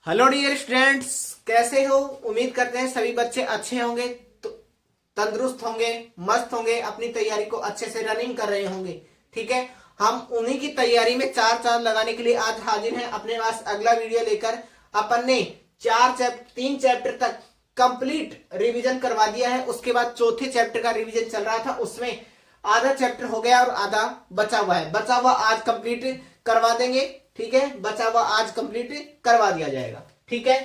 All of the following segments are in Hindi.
हेलो डियर स्टूडेंट्स, कैसे हो? उम्मीद करते हैं सभी बच्चे अच्छे होंगे, तो तंदुरुस्त होंगे, मस्त होंगे, अपनी तैयारी को अच्छे से रनिंग कर रहे होंगे। ठीक है, हम उन्हीं की तैयारी में चार चांद लगाने के लिए आज हाजिर हैं अपने पास अगला वीडियो लेकर। अपन ने तीन चैप्टर तक कंप्लीट रिवीजन करवा दिया है। उसके बाद चौथे चैप्टर का रिवीजन चल रहा था, उसमें आधा चैप्टर हो गया और आधा बचा हुआ है। बचा हुआ आज कंप्लीट करवा देंगे। ठीक है, बचा हुआ आज कंप्लीट करवा दिया जाएगा। ठीक है,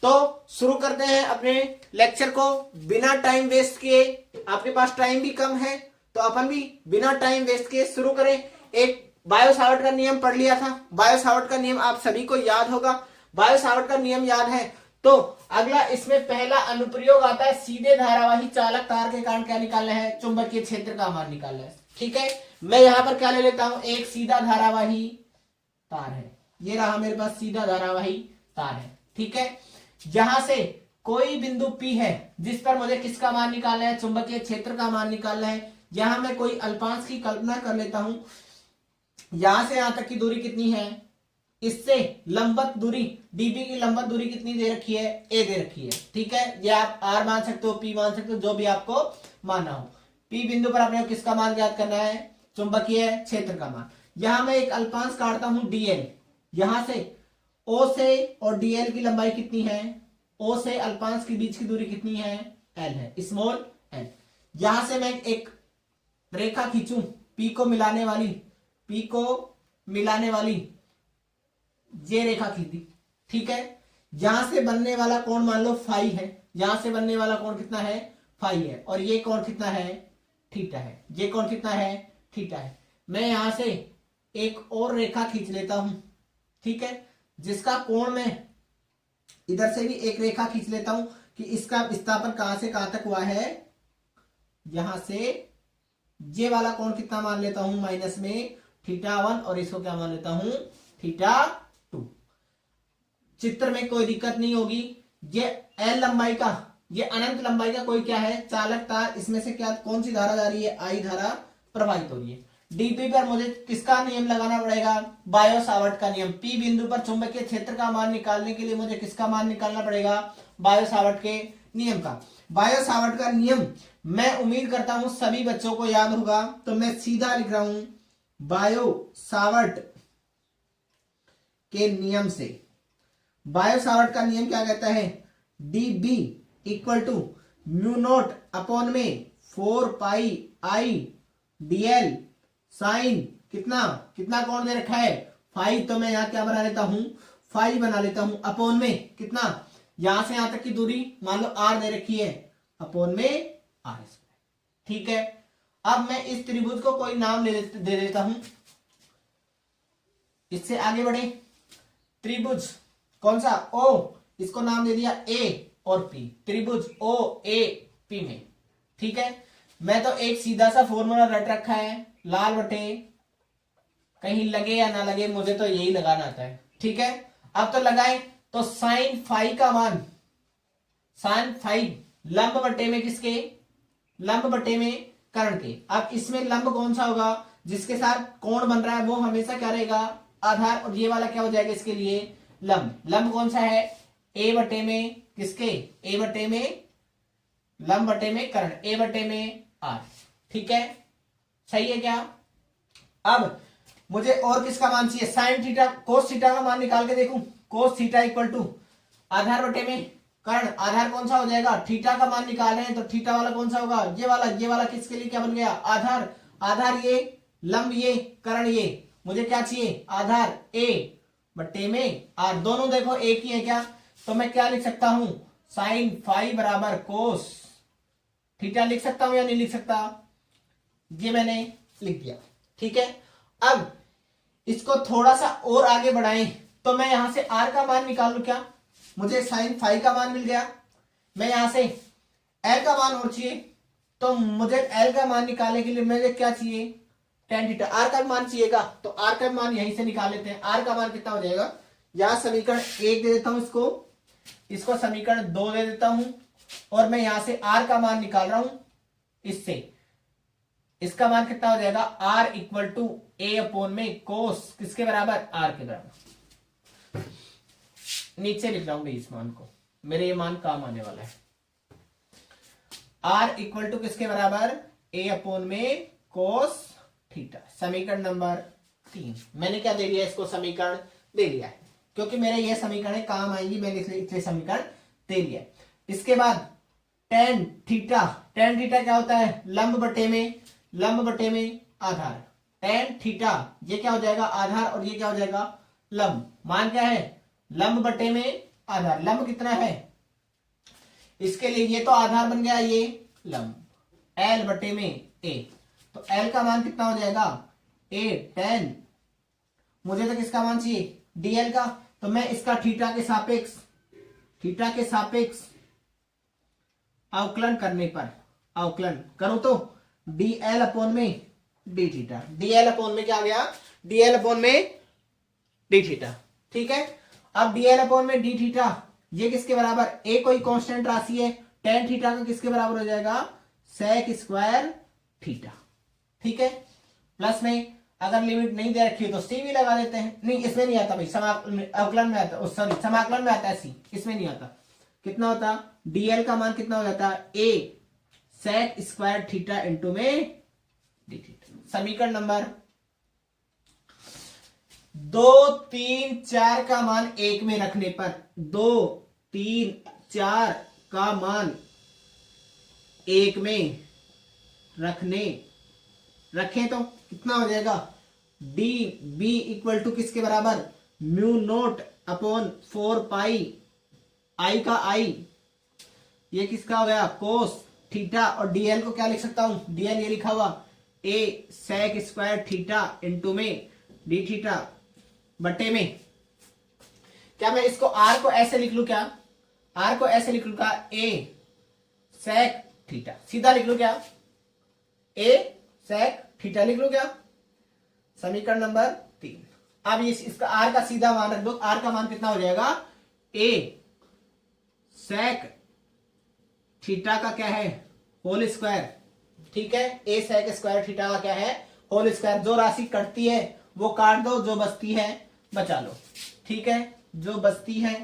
तो शुरू करते हैं अपने लेक्चर को बिना टाइम वेस्ट किए। आपके पास टाइम भी कम है तो अपन भी बिना टाइम वेस्ट किए शुरू करें। एक बायो सावर्ट का नियम पढ़ लिया था। बायो सावर्ट का नियम आप सभी को याद होगा। बायो सावर्ट का नियम याद है तो अगला इसमें पहला अनुप्रयोग आता है, सीधे धारावाही चालक तार के कारण क्या निकालना है? चुंबकीय क्षेत्र का मान निकालना है। ठीक है, मैं यहां पर क्या ले लेता हूं, एक सीधा धारावाही तार है। ये रहा मेरे पास सीधा धारावाही तार है। ठीक है, जहां से कोई बिंदु P है जिस पर मुझे किसका मान निकालना है? चुंबकीय क्षेत्र का मान निकालना है। यहां मैं कोई अल्पांश की कल्पना कर लेता हूं। यहां से यहां तक की दूरी कितनी है? इससे लंबवत दूरी dB की लंबवत दूरी कितनी दे रखी है? A दे रखी है। ठीक है, ये आप R मान सकते हो, P मान सकते हो, जो भी आपको मानना हो। P बिंदु पर आपने किसका मान ज्ञात करना है? चुंबकीय क्षेत्र का मान। यहां मैं एक अल्पांश काटता हूं dl। यहां से O से और dl की लंबाई कितनी है? O से अल्पांश के बीच की दूरी कितनी है? L है, स्मॉल l। यहां से मैं एक रेखा खींचूं P को मिलाने वाली ये रेखा खींची। ठीक है, यहां से बनने वाला कोण मान लो फाई है। यहां से बनने वाला कोण कितना है? फाई है। और ये कोण कितना है? थीटा है। ये कोण कितना है? थीटा है। मैं यहां से एक और रेखा खींच लेता हूं। ठीक है, जिसका कोण मैं इधर से भी एक रेखा खींच लेता हूं कि इसका विस्थापन कहां से कहां तक हुआ है। यहां से ये वाला कोण कितना मान लेता हूं? माइनस में θ1, और इसको क्या मान लेता हूं? θ2। चित्र में कोई दिक्कत नहीं होगी। ये L लंबाई का, ये अनंत लंबाई का कोई क्या है? चालक तार। इसमें से क्या कौन सी धारा जा रही है? I धारा प्रवाहित हो रही है। dP पर मुझे किसका नियम लगाना पड़ेगा? बायो सावर्ट का नियम। P बिंदु पर चुंबकीय क्षेत्र का मान निकालने के लिए मुझे किसका मान निकालना पड़ेगा? बायो सावर्ट के नियम का। बायो सावर्ट का नियम मैं उम्मीद करता हूं सभी बच्चों को याद होगा, तो मैं सीधा लिख रहा हूं बायो सावर्ट के नियम से। बायो सावर्ट का नियम क्या कहता है? dB equal to mu naught upon में 4 पाई I dl साइन कितना कितना कोण दे रखा है? फाई। तो मैं यहां क्या बना लेता हूं? फाई बना लेता हूं। अपॉन में कितना? यहां से यहां तक की दूरी मान लो R दे रखी है, अपॉन में R स्क्वायर। ठीक है, अब मैं इस त्रिभुज को कोई नाम दे देता हूं। इससे आगे बढ़े, त्रिभुज कौन सा? O, इसको नाम दे दिया A और P। त्रिभुज OAP में। ठीक है, मैं तो एक सीधा सा फॉर्मूला रट रखा है, लाल बटे, कहीं लगे या ना लगे, मुझे तो यही लगाना आता है। ठीक है, अब तो लगाए तो साइन फाई का मान, साइन फाई लंब बटे में किसके? लंब बटे में कर्ण के। अब इसमें लंब कौन सा होगा? जिसके साथ कोण बन रहा है वो हमेशा क्या रहेगा? आधार। और ये वाला क्या हो जाएगा इसके लिए? लंब। लंब कौन सा है? A बटे में किसके? A बटे में लंब बटे में कर्ण, A बटे में R। ठीक है, सही है क्या? अब मुझे और किसका मान चाहिए? साइन थीटा, कोस थीटा का मान निकाल के देखूं। कोस थीटा इक्वल टू आधार बटे में कर्ण। आधार कौन सा हो जाएगा? थीटा का मान निकाल रहे हैं तो थीटा वाला कौन सा होगा? ये वाला। ये वाला किसके लिए क्या बन गया? आधार। आधार ये, लंब ये, कर्ण ये। मुझे क्या चाहिए? आधार A बटे में R। दोनों देखो एक ही है क्या? तो मैं क्या लिख सकता हूं? साइन फाई बराबर कोस थीटा लिख सकता हूं या नहीं लिख सकता? ये मैंने लिख दिया। ठीक है, अब इसको थोड़ा सा और आगे बढ़ाएं तो मैं यहां से R का मान निकाल लू क्या? मुझे साइन फाई का मान मिल गया। मैं यहां से L का मान और चाहिए, तो मुझे L का मान निकालने के लिए मुझे क्या चाहिए? Tan theta. R का मान चाहिएगा तो R का मान यहीं से निकाल लेते हैं। R का मान कितना हो जाएगा? यहां समीकरण 1 दे देता हूं, इसको समीकरण 2 दे देता हूं, और मैं यहां से R का मान निकाल रहा हूं इससे। इसका मान कितना हो जाएगा? R equal to A upon में कोस किसके बराबर? R के बराबर। नीचे लिख रहा हूं इस मान को, मेरे ये मान काम आने वाला है। आर इक्वल टू किसके बराबर, ए अपॉन में कोस थीटा। समीकरण नंबर 3 मैंने क्या दे दिया इसको, समीकरण दे दिया है, क्योंकि मेरे ये समीकरण काम आएंगी, मैंने इसलिए समीकरण दे दिया। इसके बाद टेन थीटा, टेन थीटा क्या होता है, लंब बटे में आधार। टेन थीटा ये क्या हो जाएगा, आधार, और ये क्या हो जाएगा, लंब। मान क्या है, लंब बटे में आधार। लंब कितना है, इसके लिए ये तो आधार बन गया, ये लंब, एल बटे में ए। तो एल का मान कितना हो जाएगा, ए टेन, मुझे तो किसका मान चाहिए, डीएल का। तो मैं इसका थीटा के सापेक्ष अवकलन करने पर, अवकलन करूं तो डीएल अपॉन में डी थीटा। डीएल अपॉन में क्या आ गया, डीएल अपॉन में डी थीटा। ठीक है, अब डीएल अपॉन में डी थीटा ये किसके बराबर, ए कोई कांस्टेंट राशि है, टेन थीटा का किसके बराबर हो जाएगा, सेक स्क्वायर थीटा। ठीक है, प्लस में अगर लिमिट नहीं दे रखी है तो सी भी लगा देते हैं। नहीं, इसमें नहीं आता भाई, अवकलन में आता, सॉरी समाकलन में आता है सी, इसमें नहीं आता। कितना होता, डीएल का मान कितना हो जाता है, ए सेक स्क्वायर थीटा इंटू में डी थीटा। समीकरण नंबर 2, 3, 4 का मान 1 में रखने पर, 2, 3, 4 का मान 1 में रखें तो कितना हो जाएगा, डी बी इक्वल टू किसके बराबर, म्यू नोट अपॉन 4 पाई आई का आई, ये किसका हो गया, कोस थीटा। और डीएल को क्या लिख सकता हूं, डीएल ये लिखा हुआ ए सेक स्क्वायर थीटा इंटू में डी थीटा बटे में, क्या मैं इसको आर को ऐसे लिख लू, क्या आर को ऐसे लिख लू क्या, ए सेक थीटा, सीधा लिख लू क्या, ए सेक थीटा लिख लो क्या। समीकरण नंबर 3। अब इसका आर का सीधा मान रख दो, आर का मान कितना हो जाएगा, ए सेक थीटा का क्या है, होल स्क्वायर। ठीक है, ए सेक स्क्वायर थीटा का क्या है, होल स्क्वायर। जो राशि कटती है वो काट दो, जो बचती है बचा लो। ठीक है, जो बचती है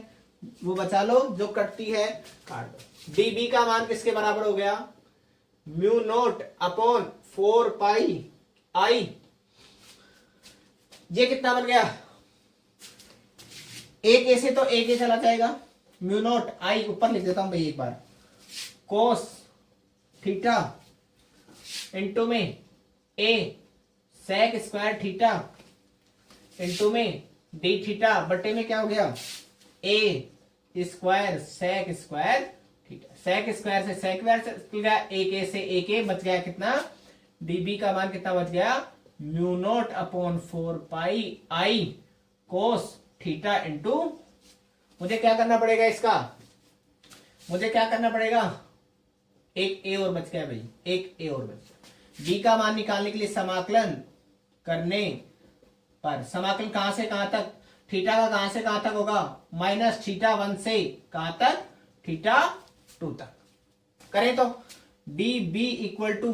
वो बचा लो, जो कटती है काट दो। डीबी का मान किसके बराबर हो गया, म्यू नोट अपॉन 4 पाई आई, ये कितना बन गया, एक ए से तो एक ए चला जाएगा, म्यू नोट आई ऊपर लिख देता हूं भाई एक बार, कोस थीटा इंटू में a sec square theta into में डी थीटा बटे में क्या हो गया, a square sec square theta. Sec square से सेक स्क्वायर गया, एक ए से एक ए बच गया, कितना, डीबी का मान कितना बच गया, म्यू नोट अपॉन 4 पाई आई कोस थीटा इंटू, मुझे क्या करना पड़ेगा इसका, मुझे क्या करना पड़ेगा, एक ए और बच गया भाई, एक ए और बच गया। बी का मान निकालने के लिए समाकलन करने पर, समाकलन कहां से कहां तक, थीटा का कहां से कहां तक होगा, माइनस थीटा 1 से कहां तक, थीटा 2 तक। करें तो D B equal to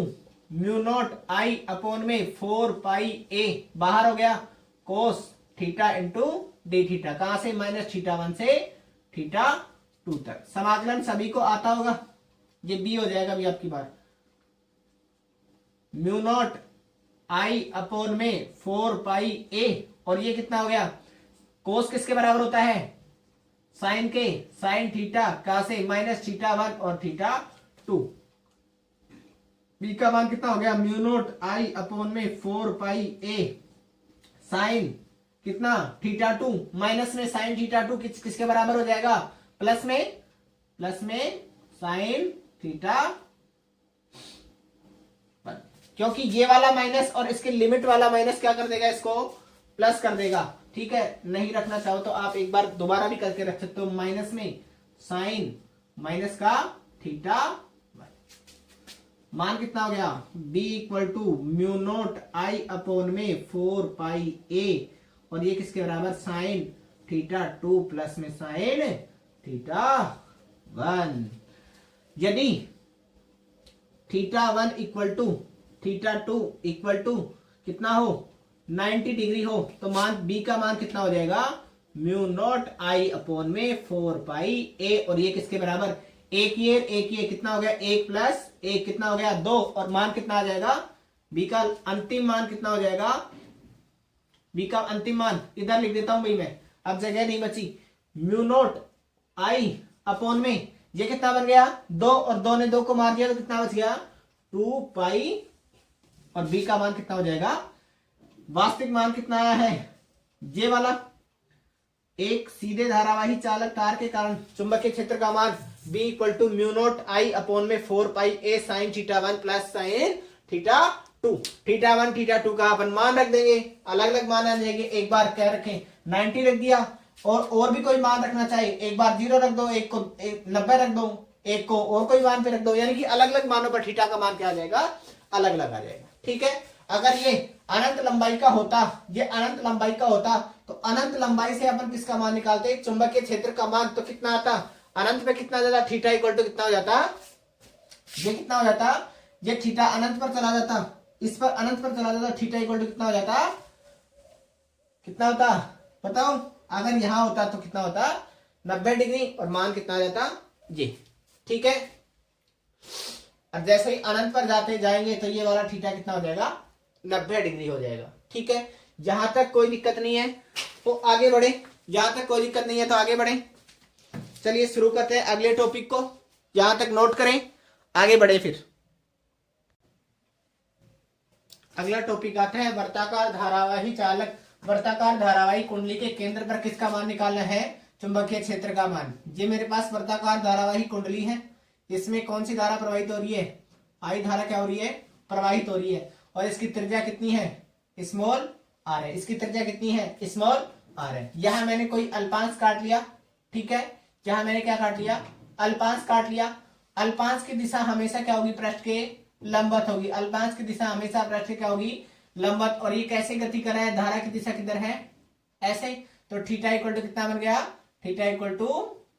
mu naught I upon में 4 पाई ए बाहर हो गया, cos theta into D theta, कहां से, माइनस थीटा 1 से थीटा 2 तक। समाकलन सभी को आता होगा, ये बी हो जाएगा भी आपकी बार, म्यू नॉट आई अपॉन में 4 पाई ए, और ये कितना हो गया, कोस किसके बराबर होता है, साइन के, साइन थीटा कहां से, माइनस थीटा 1 और थीटा 2। बी का मान कितना हो गया, म्यू नोट आई अपॉन में 4 पाई ए साइन कितना, थीटा 2, माइनस में साइन थीटा 2 किसके बराबर हो जाएगा, प्लस में साइन थीटा 1, क्योंकि ये वाला माइनस और इसके लिमिट वाला माइनस क्या कर देगा, इसको प्लस कर देगा। ठीक है, नहीं रखना चाहो तो आप एक बार दोबारा भी करके रख सकते हो, माइनस में साइन माइनस का थीटा 1, मान कितना हो गया, b equal to mu naught I upon में 4 पाई ए, और ये किसके बराबर, साइन थीटा 2 प्लस में साइन थीटा 1। यदि theta 1 equal to theta 2 equal to कितना हो, 90 डिग्री हो, तो मान b का मान कितना हो जाएगा, म्यू नॉट आई अपॉन में 4 पाई ए, और ये किसके बराबर, एक ये कितना हो गया, 1 प्लस 1 कितना हो गया 2, और मान कितना आ जाएगा, बी का अंतिम मान कितना हो जाएगा, बी का अंतिम मान इधर लिख देता हूं भाई मैं, अब जगह नहीं बची। म्यू नॉट आई अपॉन में ये कितना बन गया 2, और 2 ने 2 को मार दिया तो कितना बच गया 2 पाई, और बी का मान कितना हो जाएगा, वास्तविक मान कितना आया है ये वाला, एक सीधे धारावाही चालक तार के कारण चुंबकीय क्षेत्र का मान B equal to mu naught I upon में 4 pi a sine theta 1 plus sine theta 2। Theta 1 theta 2 का अपन मान रख देंगे, अलग अलग मान आ जाएंगे, एक बार क्या रखें 90 रख दिया, और भी कोई मान रखना चाहिए, एक बार 0 रख दो, एक को 90 रख दो, एक को और कोई मान पे रख दो, यानी कि अलग अलग मानों पर थीटा का मान क्या आ जाएगा, अलग अलग आ जाएगा। ठीक है, अगर ये अनंत लंबाई का होता, ये अनंत लंबाई का होता, तो अनंत लंबाई से अपन किसका मान निकालते, चुंबकीय क्षेत्र का मान, तो कितना आता, अनंत पे कितना जाता, थीटा इक्वल टू कितना हो जाता, ये कितना हो जाता, ये थीटा अनंत पर चला जाता, इस पर अनंत पर चला जाता, थीटा इक्वल टू कितना हो जाता, कितना होता बताओ, अगर यहां होता तो कितना होता 90 डिग्री, और मान कितना आ जाता ये। ठीक है, और जैसे ही अनंत पर जाते जाएंगे तो ये वाला थीटा कितना हो जाएगा 90 डिग्री हो जाएगा। ठीक है, जहां तक कोई दिक्कत नहीं है तो आगे बढ़े, जहां तक कोई दिक्कत नहीं है तो आगे बढ़े। चलिए शुरू करते हैं अगले टॉपिक को, यहां तक नोट करें, आगे बढ़े। फिर अगला टॉपिक आता है वर्ताकार धारावाही चालक, वर्ताकार धारावाही कुंडली के केंद्र पर किसका मान निकालना है, चुंबकीय क्षेत्र का मान। ये मेरे पास वर्ताकार धारावाही कुंडली है, इसमें कौन सी धारा प्रवाहित हो रही है, आई धारा क्या हो रही है, प्रवाहित हो रही है, और इसकी त्रिज्या कितनी है, स्मॉल आर है, इसकी त्रिज्या कितनी है, स्मॉल आर है। यहां मैंने कोई अल्पांश काट लिया, ठीक है, यहां मैंने क्या काट लिया, अल्पांश काट लिया। अल्पांश की दिशा हमेशा क्या होगी, पृष्ठ के लंबवत होगी, अल्पांश की दिशा हमेशा पृष्ठ के क्या होगी, लंबवत। और ये कैसे गति कर रहा है, धारा की दिशा किधर है, ऐसे, तो थीटा इक्वल टू कितना बन गया, थीटा इक्वल टू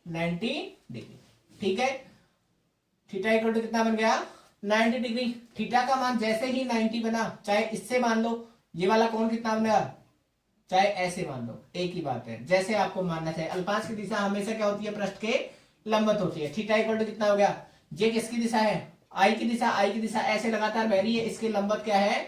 90 डिग्री। ठीक है, थीटा इक्वल टू कितना बन गया 90 डिग्री। थीटा का मान जैसे ही 90 बना, चाहे इससे मान लो, ये वाला कोण कितना बनेगा, चाहे ऐसे मान लो, एक ही बात है, जैसे आपको मानना चाहिए। अल्पांश की दिशा हमेशा क्या होती है, पृष्ठ के लंबवत होती है। थीटा इक्वल टू कितना हो गया, ये किसकी दिशा है, आई की दिशा, आई की दिशा ऐसे लगातार बह रही है, इसके लंबवत क्या है,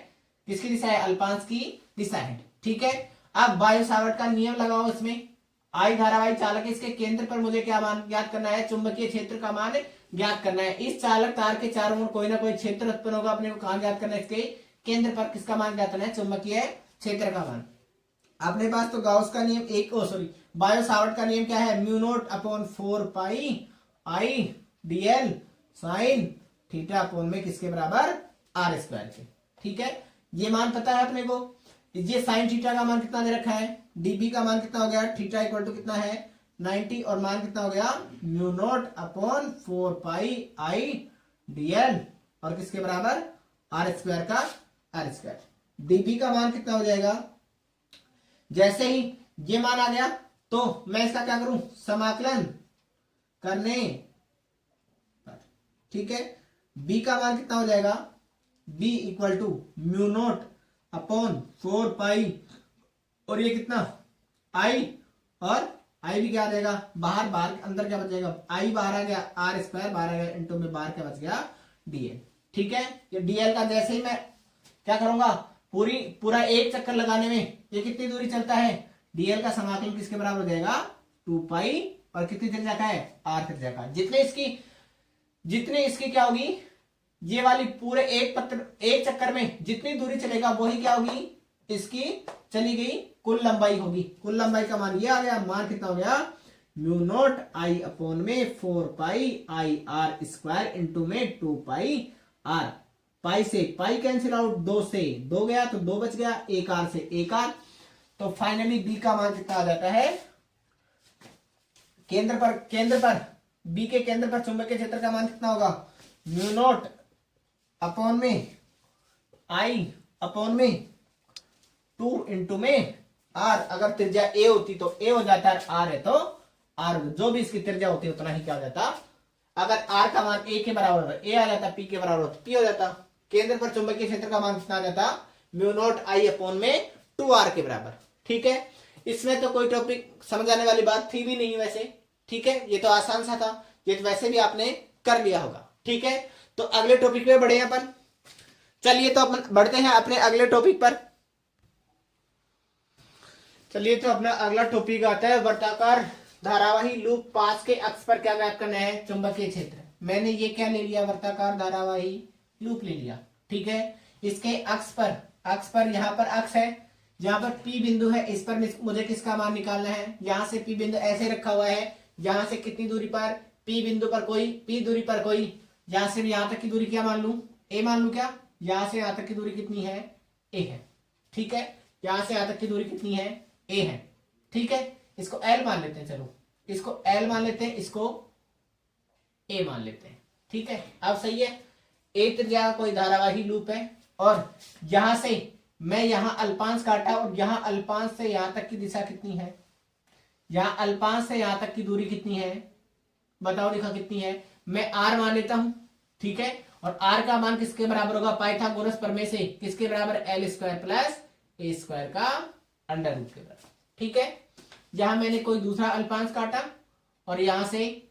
किसकी दिशा है, अल्पांश की दिशा है। ठीक है, अब बायो सावर्ट का नियम लगाओ, इसमें आई धारावाही चालक, इसके केंद्र पर मुझे क्या मान ज्ञात करना है, चुंबकीय क्षेत्र का मान ज्ञात करना है। इस चालक तार के चारों ओर कोई ना कोई क्षेत्र उत्पन्न होगा, अपने को कहां ज्ञात करना है, इसके केंद्र पर किसका मान ज्ञात करना है, चुंबकीय क्षेत्र का मान। अपने पास तो गाउस का नियम बायो सावर्ट का नियम क्या है, म्यू नोट अपॉन 4 पाई आई डीएल साइन थीटा अपॉन में किसके बराबर, आर स्क्वायर के। ठीक है, ये मान पता है अपने को, ये साइन थीटा का मान कितना दे रखा है, डीबी का मान कितना हो गया, थीटा इक्वल टू कितना है 90, और मान कितना हो गया म्यू नोट अपॉन 4 पाई आई डीएल, और किसके बराबर, आर स्क्वायर का आर स्क्वायर। डीबी का मान कितना हो जाएगा, जैसे ही ये मान आ गया तो मैं इसका क्या करूं, समाकलन करने पर। ठीक है, बी का मान कितना हो जाएगा, B equal to mu naught upon 4 pi, और ये कितना आई, और आई भी क्या आ जाएगा बाहर, बाहर अंदर क्या बच जाएगा, आई बाहर आ गया, आर स्क्वायर बाहर आ गया, इंटू में बाहर क्या बच गया, डीएल। ठीक है, ये डीएल का जैसे ही मैं क्या करूंगा, पूरा एक चक्कर लगाने में ये कितनी दूरी चलता है, डीएल का समाकलन किसके बराबर हो जाएगा 2 पाई, और कितनी त्रिज्या का है, आर त्रिज्या का। जितने इसकी क्या होगी, ये वाली पूरे एक चक्कर में जितनी दूरी चलेगा वही क्या होगी, इसकी चली गई कुल लंबाई होगी। कुल लंबाई का मान ये आ गया, मान कितना हो गया म्यू नोट आई अपॉन में 4 पाई आई आर स्क्वायर इंटू में 2 पाई आर। पाई से पाई कैंसिल आउट, 2 से 2 गया तो 2 बच गया, 1 आर से 1 आर। तो फाइनली बी का मान कितना आ जाता है, केंद्र पर बी के केंद्र पर चुंबकीय क्षेत्र का मान कितना होगा, म्यू नोट अपॉन में आई अपॉन में 2 इंटू में आर। अगर त्रिज्या ए होती तो ए हो जाता है, आर है तो आर, जो भी इसकी त्रिज्या होती है उतना ही क्या हो जाता। अगर आर का मान ए के बराबर होता, ए आ जाता, पी के बराबर होता, पी हो जाता। केंद्र पर चुंबकीय क्षेत्र का मान कितना आ जाता, म्यू नोट आई अपॉन में 2 आर के बराबर। ठीक है, इसमें तो कोई टॉपिक समझ आने वाली बात थी भी नहीं वैसे, ठीक है, ये तो आसान सा था, ये तो वैसे भी आपने कर लिया होगा, ठीक है। तो अगले टॉपिक पे बढ़े अपन, चलिए तो अपन बढ़ते हैं अपने अगले टॉपिक पर। चलिए तो अपना अगला टॉपिक आता है वर्ताकार धारावाही लूप पास के अक्ष पर क्या ज्ञात करना है, चुंबकीय क्षेत्र। मैंने ये क्या ले लिया, वर्ताकार धारावाही लूप ले लिया, ठीक है। इसके अक्ष पर यहाँ पर अक्ष है, जहां पर P बिंदु है, इस पर मुझे किसका मान निकालना है। यहां से P बिंदु ऐसे रखा हुआ है, यहां से कितनी दूरी पर, P बिंदु पर कोई, P दूरी पर कोई, यहां से यहां तक की दूरी क्या मान लू, A मान लू क्या, यहां से यहां तक की दूरी कितनी है, A है, ठीक है। यहां से यहां तक की दूरी कितनी है, A है, ठीक है। इसको L मान लेते हैं, चलो इसको L मान लेते हैं, इसको A मान लेते हैं, ठीक है। अब सही है, एक त्रिज्या का कोई धारावाही लूप है और यहां से मैं यहां अल्पांश काटा और यहां अल्पांश से यहां तक की दिशा कितनी है, यहां अल्पांश से यहां तक की दूरी कितनी है, बताओ लिखा कितनी है, मैं R मान लेता हूं, ठीक है। और R का मान किसके बराबर होगा, पाइथागोरस प्रमेय से किसके बराबर, L square plus A square का अंडर रूट के बराबर, ठीक है। यहां मैंने कोई दूसरा अल्पांश काटा और यहां से,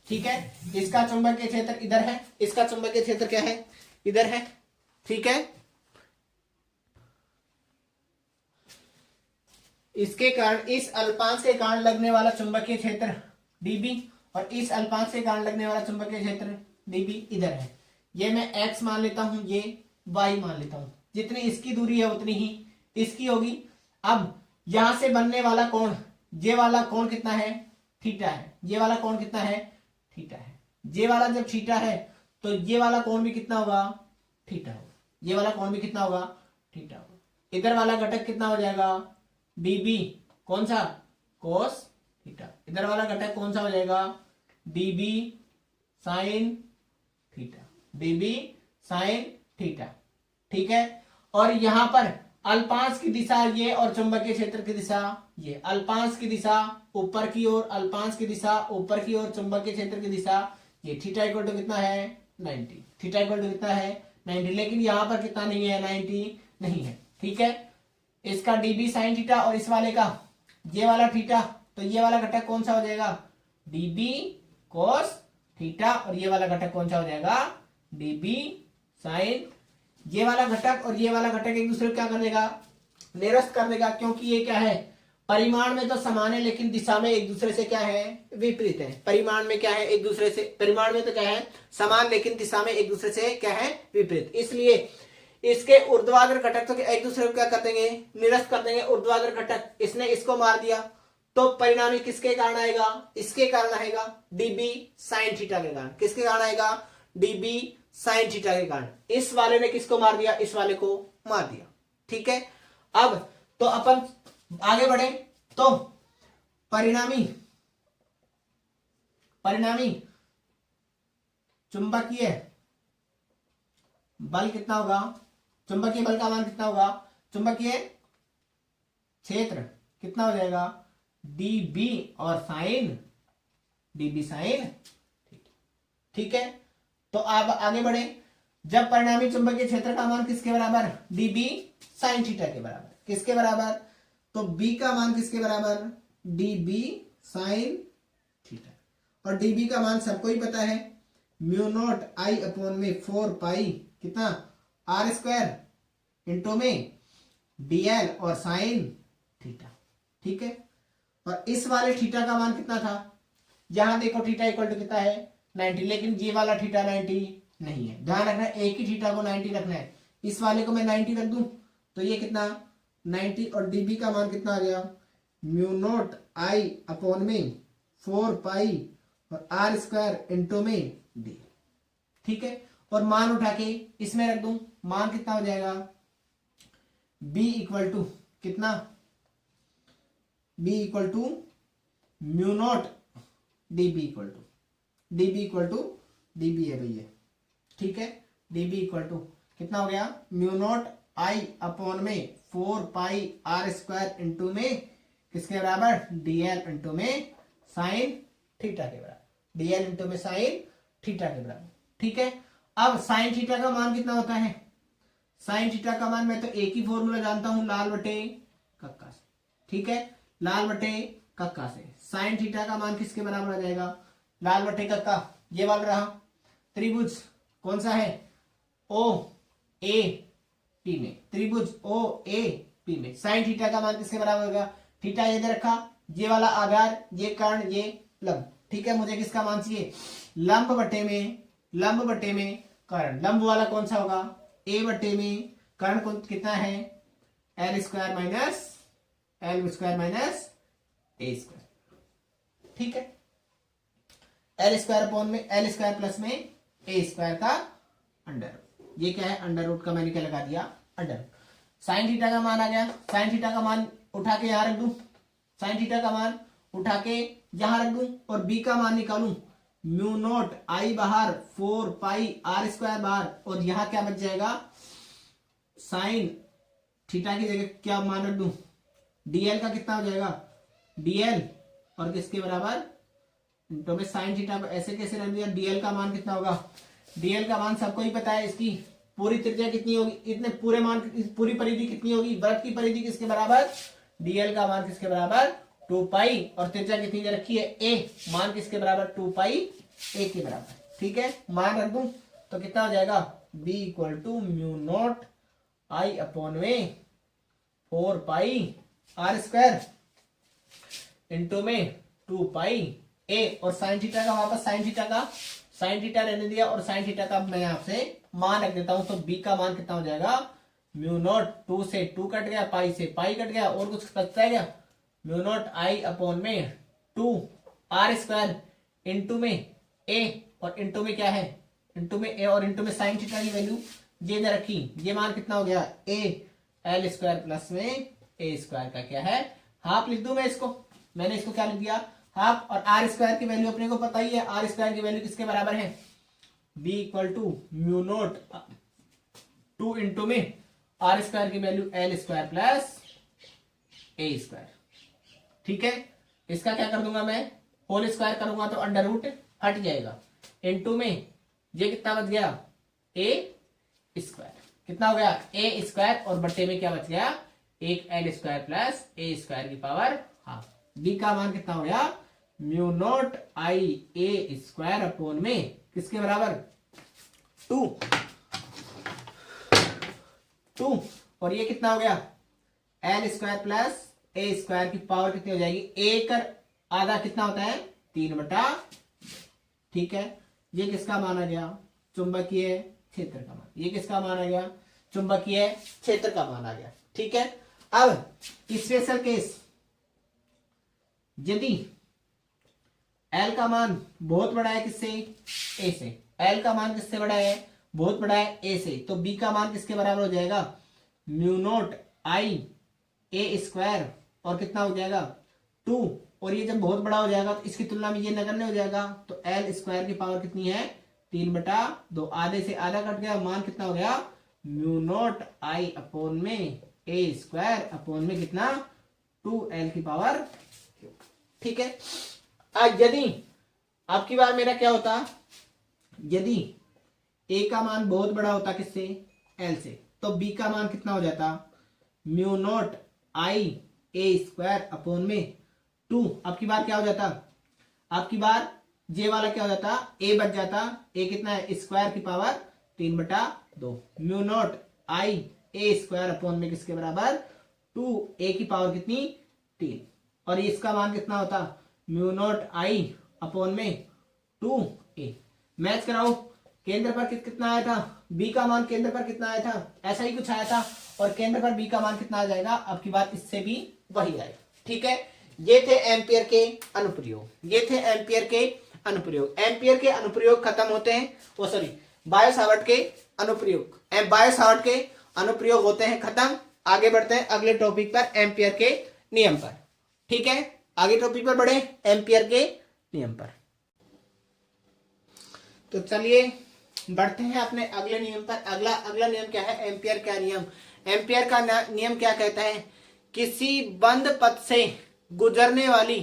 ठीक है, इसका चुंबकीय क्षेत्र इधर है, इसका चुंबकीय क्षेत्र क्या है, इधर है, ठीक है। इसके कारण, इस अल्पांश के कारण लगने वाला चुंबकीय क्षेत्र dB और इस अल्पांश के कारण लगने वाला चुंबकीय क्षेत्र dB इधर है। ये मैं x मान लेता हूं, ये y मान लेता हूं, जितनी इसकी दूरी है उतनी ही इसकी होगी। अब यहां से बनने वाला कोण, ये वाला कोण कितना है, थीटा है, ये वाला कोण कितना है, थीटा है। ये वाला जब थीटा है तो ये वाला कोण भी कितना होगा, थीटा होगा, ये वाला कोण भी कितना होगा, थीटा होगा। इधर वाला घटक कितना हो जाएगा, dB, कौन सा, cos थीटा। इधर वाला घटक कौन सा हो जाएगा, dB sin theta, dB sin theta, ठीक है। और यहां पर अल्पांश की दिशा ये और चुंबकीय क्षेत्र की दिशा ये, अल्पांश की दिशा ऊपर की ओर, अल्पांश की दिशा ऊपर की ओर, चुंबकीय क्षेत्र की दिशा ये, थीटा इक्वल टू कितना है 90, थीटा इक्वल टू कितना है 90, लेकिन यहां पर कितना नहीं है, 90 नहीं है, ठीक है। इसका dB sin थीटा और इस वाले का ये वाला थीटा, तो ये वाला घटक कौन सा हो जाएगा, dB cos थीटा और ये वाला घटक कौन सा हो जाएगा, dB sin। ये वाला घटक और ये वाला घटक एक दूसरे को क्या कर देगा, निरस्त कर देगा, क्योंकि ये क्या है, परिमाण में तो समान है लेकिन दिशा में एक दूसरे से क्या है, विपरीत है। परिमाण में क्या है, एक दूसरे से, परिमाण में तो क्या है समान लेकिन दिशा में एक दूसरे से क्या है, विपरीत। इसलिए इसके ऊर्ध्वाधर घटक तो एक दूसरे को क्या कर देंगे, निरस्त कर देंगे। ऊर्ध्वाधर घटक, इसने इसको मार दिया तो परिणामी किसके कारण आएगा, इसके कारण आएगा, dB sin थीटा के कारण। किसके कारण आएगा, dB sin थीटा के कारण। इस वाले ने किसको मार दिया, इस वाले को मार दिया, ठीक है। अब तो अपन आगे बढ़े तो परिणामी चुंबकीय बल कितना होगा, चुंबकीय बल का मान कितना होगा, चुंबकीय क्षेत्र कितना हो जाएगा, dB और sin, dB sin, ठीक है। तो आप आगे बढ़े, जब परिणामी चुंबकीय क्षेत्र का मान किसके बराबर, dB sin थीटा के बराबर, किसके बराबर, तो B का मान किसके बराबर, dB sin थीटा। और dB का मान सबको ही पता है, म्यू नॉट I अपॉन में 4 पाई कितना R स्क्वायर इंटू में dl और sin थीटा, ठीक है। और इस वाले थीटा का मान कितना था, यहां देखो थीटा इक्वल टू कितना है 90, लेकिन ये वाला थीटा 90 नहीं है, ध्यान रखना है एक ही थीटा को 90 रखना है। इस वाले को मैं 90 रख दूं तो ये कितना 90 और dB का मान कितना आ गया, म्यू नॉट I अपॉन में 4 पाई और R स्क्वायर इंटू में d, ठीक है। और मान उठा के इसमें रख दूं, मान कितना हो जाएगा, B इक्वल टू कितना, B equal to mu naught dB equal to, dB equal to dB है भैया, ठीक है। dB इक्वल टू कितना हो गया, म्यू नॉट I अपॉन में 4 पाई R स्क्वायर इंटू में किसके बराबर, dl इंटू में साइन थीटा के बराबर, dl इंटू में साइन थीटा के बराबर, ठीक है। अब साइन थीटा का मान कितना होता है, साइन थीटा का मान मैं तो एक ही फॉर्मूला जानता हूं, लाल बटे कक्का से। ठीक है, लाल बटे कक्का से साइन थीटा का मान किसके बराबर आ जाएगा, लाल बटे कक्का, ये वाला रहा। त्रिभुज कौन सा है, ओ ए पी में, त्रिभुज ओ ए पी में साइन थीटा का मान किसके बराबर होगा, थीटा ये दे रखा, ये वाला आधार, ये कर्ण, ये लंब। ठीक है, मुझे किसका मान चाहिए, लंब बटे में कर्ण। लंब वाला कौन सा होगा, ए बटे में कर्ण कौन कितना है, एल स्क्वायर माइनस ए स्क्वायर। ठीक है, एल स्क्वायर अपॉन में एल स्क्वायर प्लस में ए स्क्वायर का अंडर, ये क्या है अंडर रूट का, मैंने क्या लगा दिया अंडर। साइन थीटा का मान आ गया, साइन थीटा का मान उठा के यहां रख दूं, साइन थीटा का मान उठा के यहां रख दूं और बी का मान निकालूं, म्यू नोट आई बाहर 4 पाई आर स्क्वायर बाहर, और यहां क्या बच जाएगा, साइन थीटा की जगह क्या मान रख दूं, डीएल का कितना हो जाएगा, डीएल और किसके बराबर, तो मैं साइन थीटा ऐसे कैसे रख दिया, डीएल का मान कितना होगा, डीएल का मान सबको ही पता है, इसकी पूरी त्रिज्या कितनी होगी, इतने पूरे मान पूरी परिधि कितनी होगी, वृत्त की परिधि किसके बराबर, डीएल का मान किसके बराबर 2 पाई, और त्रिज्या कितनी दे रखी है ए, मान किसके बराबर 2 पाई ए के बराबर। ठीक है, मान रख दूं तो कितना हो जाएगा, b equal to mu naught I upon में 4 पाई आर स्क्वायर इंटू में 2 पाई ए, और साइन थीटा का वापस साइन थीटा रहने दिया, और साइन थीटा का मैं यहां से मान रख देता हूं, तो b का मान कितना हो जाएगा, म्यू नॉट 2 से 2 कट गया, पाई से पाई कट गया, और कुछ बचता है क्या, म्यू नॉट आई अपॉन में 2 आर स्क्वायर इंटू में ए, और इंटू में क्या है, इंटू में ए, और इंटू में साइन थीटा की वैल्यू ये दे रखी, ये मान कितना हो गया, ए एल स्क्वायर प्लस में ए स्क्वायर का क्या है हाफ लिख दूं मैं इसको, मैंने इसको क्या लिख दिया हाफ, और आर स्क्वायर की वैल्यू अपने को पता ही है, आर स्क्वायर की वैल्यू किसके बराबर है, B equal to mu naught 2 into में आर स्क्वायर की value L square plus A square. ठीक है, इसका क्या कर दूंगा मैं, होल स्क्वायर करूंगा तो अंडर रूट हट जाएगा, इंटू में ये कितना बच गया ए स्क्वायर, कितना हो गया ए स्क्वायर, और बट्टे में क्या बच गया, एक L square plus A square की पावर हाफ। बी का मान कितना हो गया, म्यू नॉट आई ए स्क्वायर अपॉन में किसके बराबर 2, और ये कितना हो गया L square plus A square की पावर कितनी हो जाएगी, एक आधा कितना होता है 3/। ठीक है, ये किसका मान आ गया, चुंबकीय क्षेत्र का मान, ये किसका मान आ गया, चुंबकीय क्षेत्र का मान आ गया। ठीक है, अब स्पेशल केस, यदि L का मान बहुत बड़ा है किससे, A से, L का मान किससे बड़ा है, बहुत बड़ा है A से, तो B का मान किसके बराबर हो जाएगा, म्यू नोट आई ए स्क्वायर, और कितना हो जाएगा 2, और ये जब बहुत बड़ा हो जाएगा तो इसकी तुलना में ये नगण्य हो जाएगा, तो एल स्क्वायर की पावर कितनी है 3/2, आधे से आधा कट गया, मान कितना हो गया म्यू नोट आई अपॉन में ए स्क्वायर अपॉन में कितना 2l की पावर। ठीक है, यदि आपकी बार मेरा क्या होता, यदि a का मान बहुत बड़ा होता किससे, l से, तो b का मान कितना हो जाता, म्यू नोट आई ए स्क्वायर अपॉन में 2। आपकी बार क्या हो जाता, आपकी बार जे वाला क्या हो जाता, a बच जाता, a कितना है स्क्वायर की पावर 3/2, म्यू नोट आई ए स्क्वायर अपॉन में किसके बराबर 2a की पावर कितनी 3, और इसका मान कितना होता, म्यू नोट आई अपॉन में 2a। मैच कराओ, केंद्र पर कितना आया था, b का मान केंद्र पर कितना आया था, ऐसा ही कुछ आया था, और केंद्र पर b का मान कितना आ जाएगा, आपकी बात इससे भी वही आएगा। ठीक है, ये थे एम्पियर के अनुप्रयोग, ये थे एम्पियर के अनुप्रयोग। एम्पियर के अनुप्रयोग खत्म होते हैं, वो सॉरी बायो सावर्ट के अनुप्रयोग, बायो सावर्ट के अनुप्रयोग होते हैं खत्म। आगे बढ़ते हैं अगले टॉपिक पर, एम्पियर के नियम पर। ठीक है, आगे टॉपिक पर बढ़े, एम्पियर के नियम पर। तो चलिए बढ़ते हैं अपने अगले नियम पर। अगला नियम क्या है, एम्पियर का नियम। एम्पियर का नियम क्या कहता है, किसी बंद पथ से गुजरने वाली,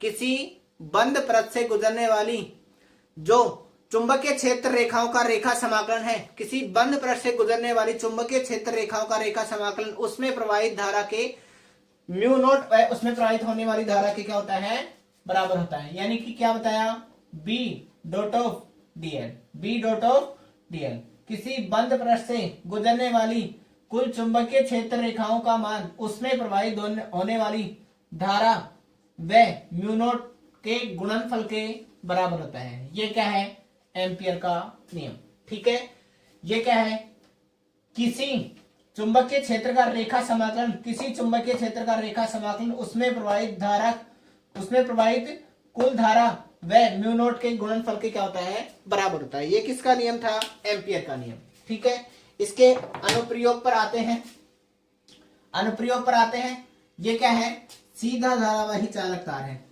किसी बंद पथ से गुजरने वाली जो चुंबकीय क्षेत्र रेखाओं का रेखा समाकलन है, किसी बंद पृष्ठ से गुजरने वाली चुंबकीय क्षेत्र रेखाओं का रेखा समाकलन, उसमें प्रवाहित धारा के म्यू नॉट, उसमें प्रवाहित होने वाली धारा के क्या होता है, बराबर होता है। यानी कि क्या बताया, B dot of DL, B dot of DL, किसी बंद पृष्ठ से गुजरने वाली कुल चुंबकीय क्षेत्र रेखाओं का मान, उसमें प्रवाहित होने वाली धारा व म्यू नॉट के गुणनफल के बराबर होता है। ये क्या है, एम्पियर का नियम। ठीक है, ये क्या है, किसी चुंबकीय क्षेत्र का रेखा समाकलन, किसी चुंबकीय क्षेत्र का रेखा समाकलन, उसमें प्रवाहित धारा, उसमें प्रवाहित कुल धारा व म्यू नॉट के गुणनफल के क्या होता है, बराबर होता है। ये किसका नियम था, एम्पियर का नियम। ठीक है, इसके अनुप्रयोग पर आते हैं, अनुप्रयोग पर आते हैं। ये क्या है, सीधा धारावाही चालक तार है।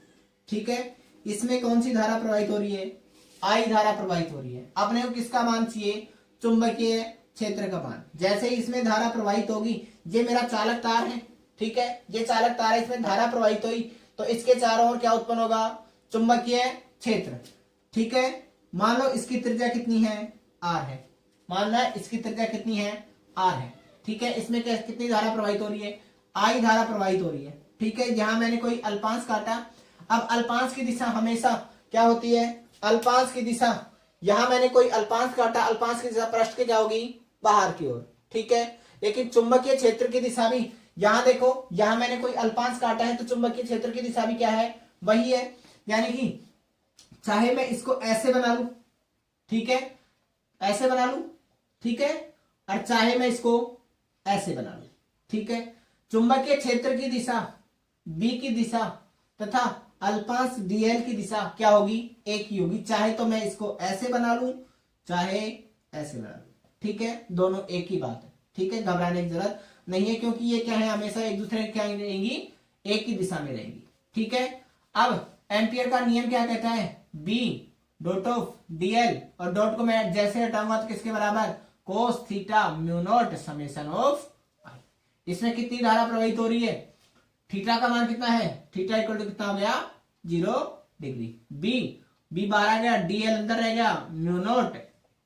ठीक है, इसमें कौन सी धारा प्रवाहित हो रही है, आई धारा प्रवाहित हो रही है। अपने को किसका मान चाहिए, चुंबकीय क्षेत्र का मान। जैसे ही इसमें धारा प्रवाहित होगी, ये मेरा चालक तार है, ठीक है, ये चालक तार है, इसमें धारा प्रवाहित हुई तो इसके चारों ओर क्या उत्पन्न होगा, चुंबकीय क्षेत्र। ठीक है, मान लो इसकी त्रिज्या कितनी है, आर है, मान लो इसकी त्रिज्या कितनी है, आर है। ठीक है, इसमें कितनी धारा प्रवाहित हो रही है, आई धारा प्रवाहित हो रही है। ठीक है, यहां मैंने कोई अल्पांश काटा। अब अल्पांश की दिशा हमेशा क्या होती है, अल्पांश की दिशा, यहां मैंने कोई अल्पांश काटा, अल्पांश की दिशा पृष्ठ के क्या होगी, बाहर की ओर। ठीक है, लेकिन चुंबकीय क्षेत्र की दिशा भी, यहां देखो, यहां मैंने कोई अल्पांश काटा है तो चुंबकीय क्षेत्र की दिशा भी क्या है, वही है। यानी कि चाहे मैं इसको ऐसे बना लू, ठीक है, ऐसे बना लू, ठीक है, और चाहे मैं इसको ऐसे बना लू। ठीक है, चुंबकीय क्षेत्र की दिशा बी की दिशा तथा अल्पांश डीएल की दिशा क्या होगी, एक ही होगी। चाहे तो मैं इसको ऐसे बना लू, चाहे ऐसे बना लू। ठीक है, दोनों एक ही बात है। ठीक है, घबराने की जरूरत नहीं है, क्योंकि ये क्या है, हमेशा एक दूसरे क्या रहेंगी, एक ही दिशा में रहेंगी। ठीक है, अब एम्पियर का नियम क्या कहता है, बी डॉट ऑफ डीएल, और डॉट को मैं जैसे हटाऊंगा तो किसके बराबर, cos theta mu naught summation of I. इसमें कितनी धारा प्रवाहित हो रही है, थीटा का मान कितना है, थीटा इक्वल टू कितना हो गया, 0 डिग्री। बी बाहर आ गया, डीएल अंदर रह गया, म्यू नॉट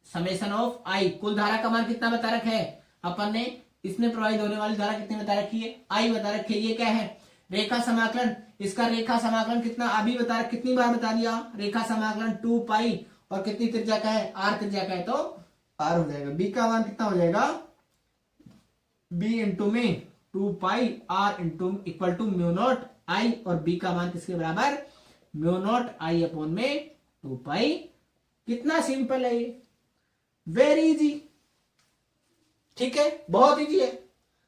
समेशन ऑफ आई। कुल धारा का मान कितना बता रखा है अपन ने, इसमें प्रवाहित होने वाली धारा कितनी बता रखी है, आई बता रखी है। ये क्या है, रेखा समाकलन, इसका रेखा समाकलन कितना अभी बता, कितनी बार बता दिया, रेखा समाकलन 2 पाई, और कितनी त्रिज्या का है, आर त्रिज्या का है, तो आर हो जाएगा। बी का मान कितना हो जाएगा, बी इंटू में 2 pi R into equal to mu naught I, और बी का मान किसके बराबर, म्यू नॉट आई अपॉन में 2 पाई। कितना सिंपल है ये, वेरी इजी। ठीक है, बहुत इजी है,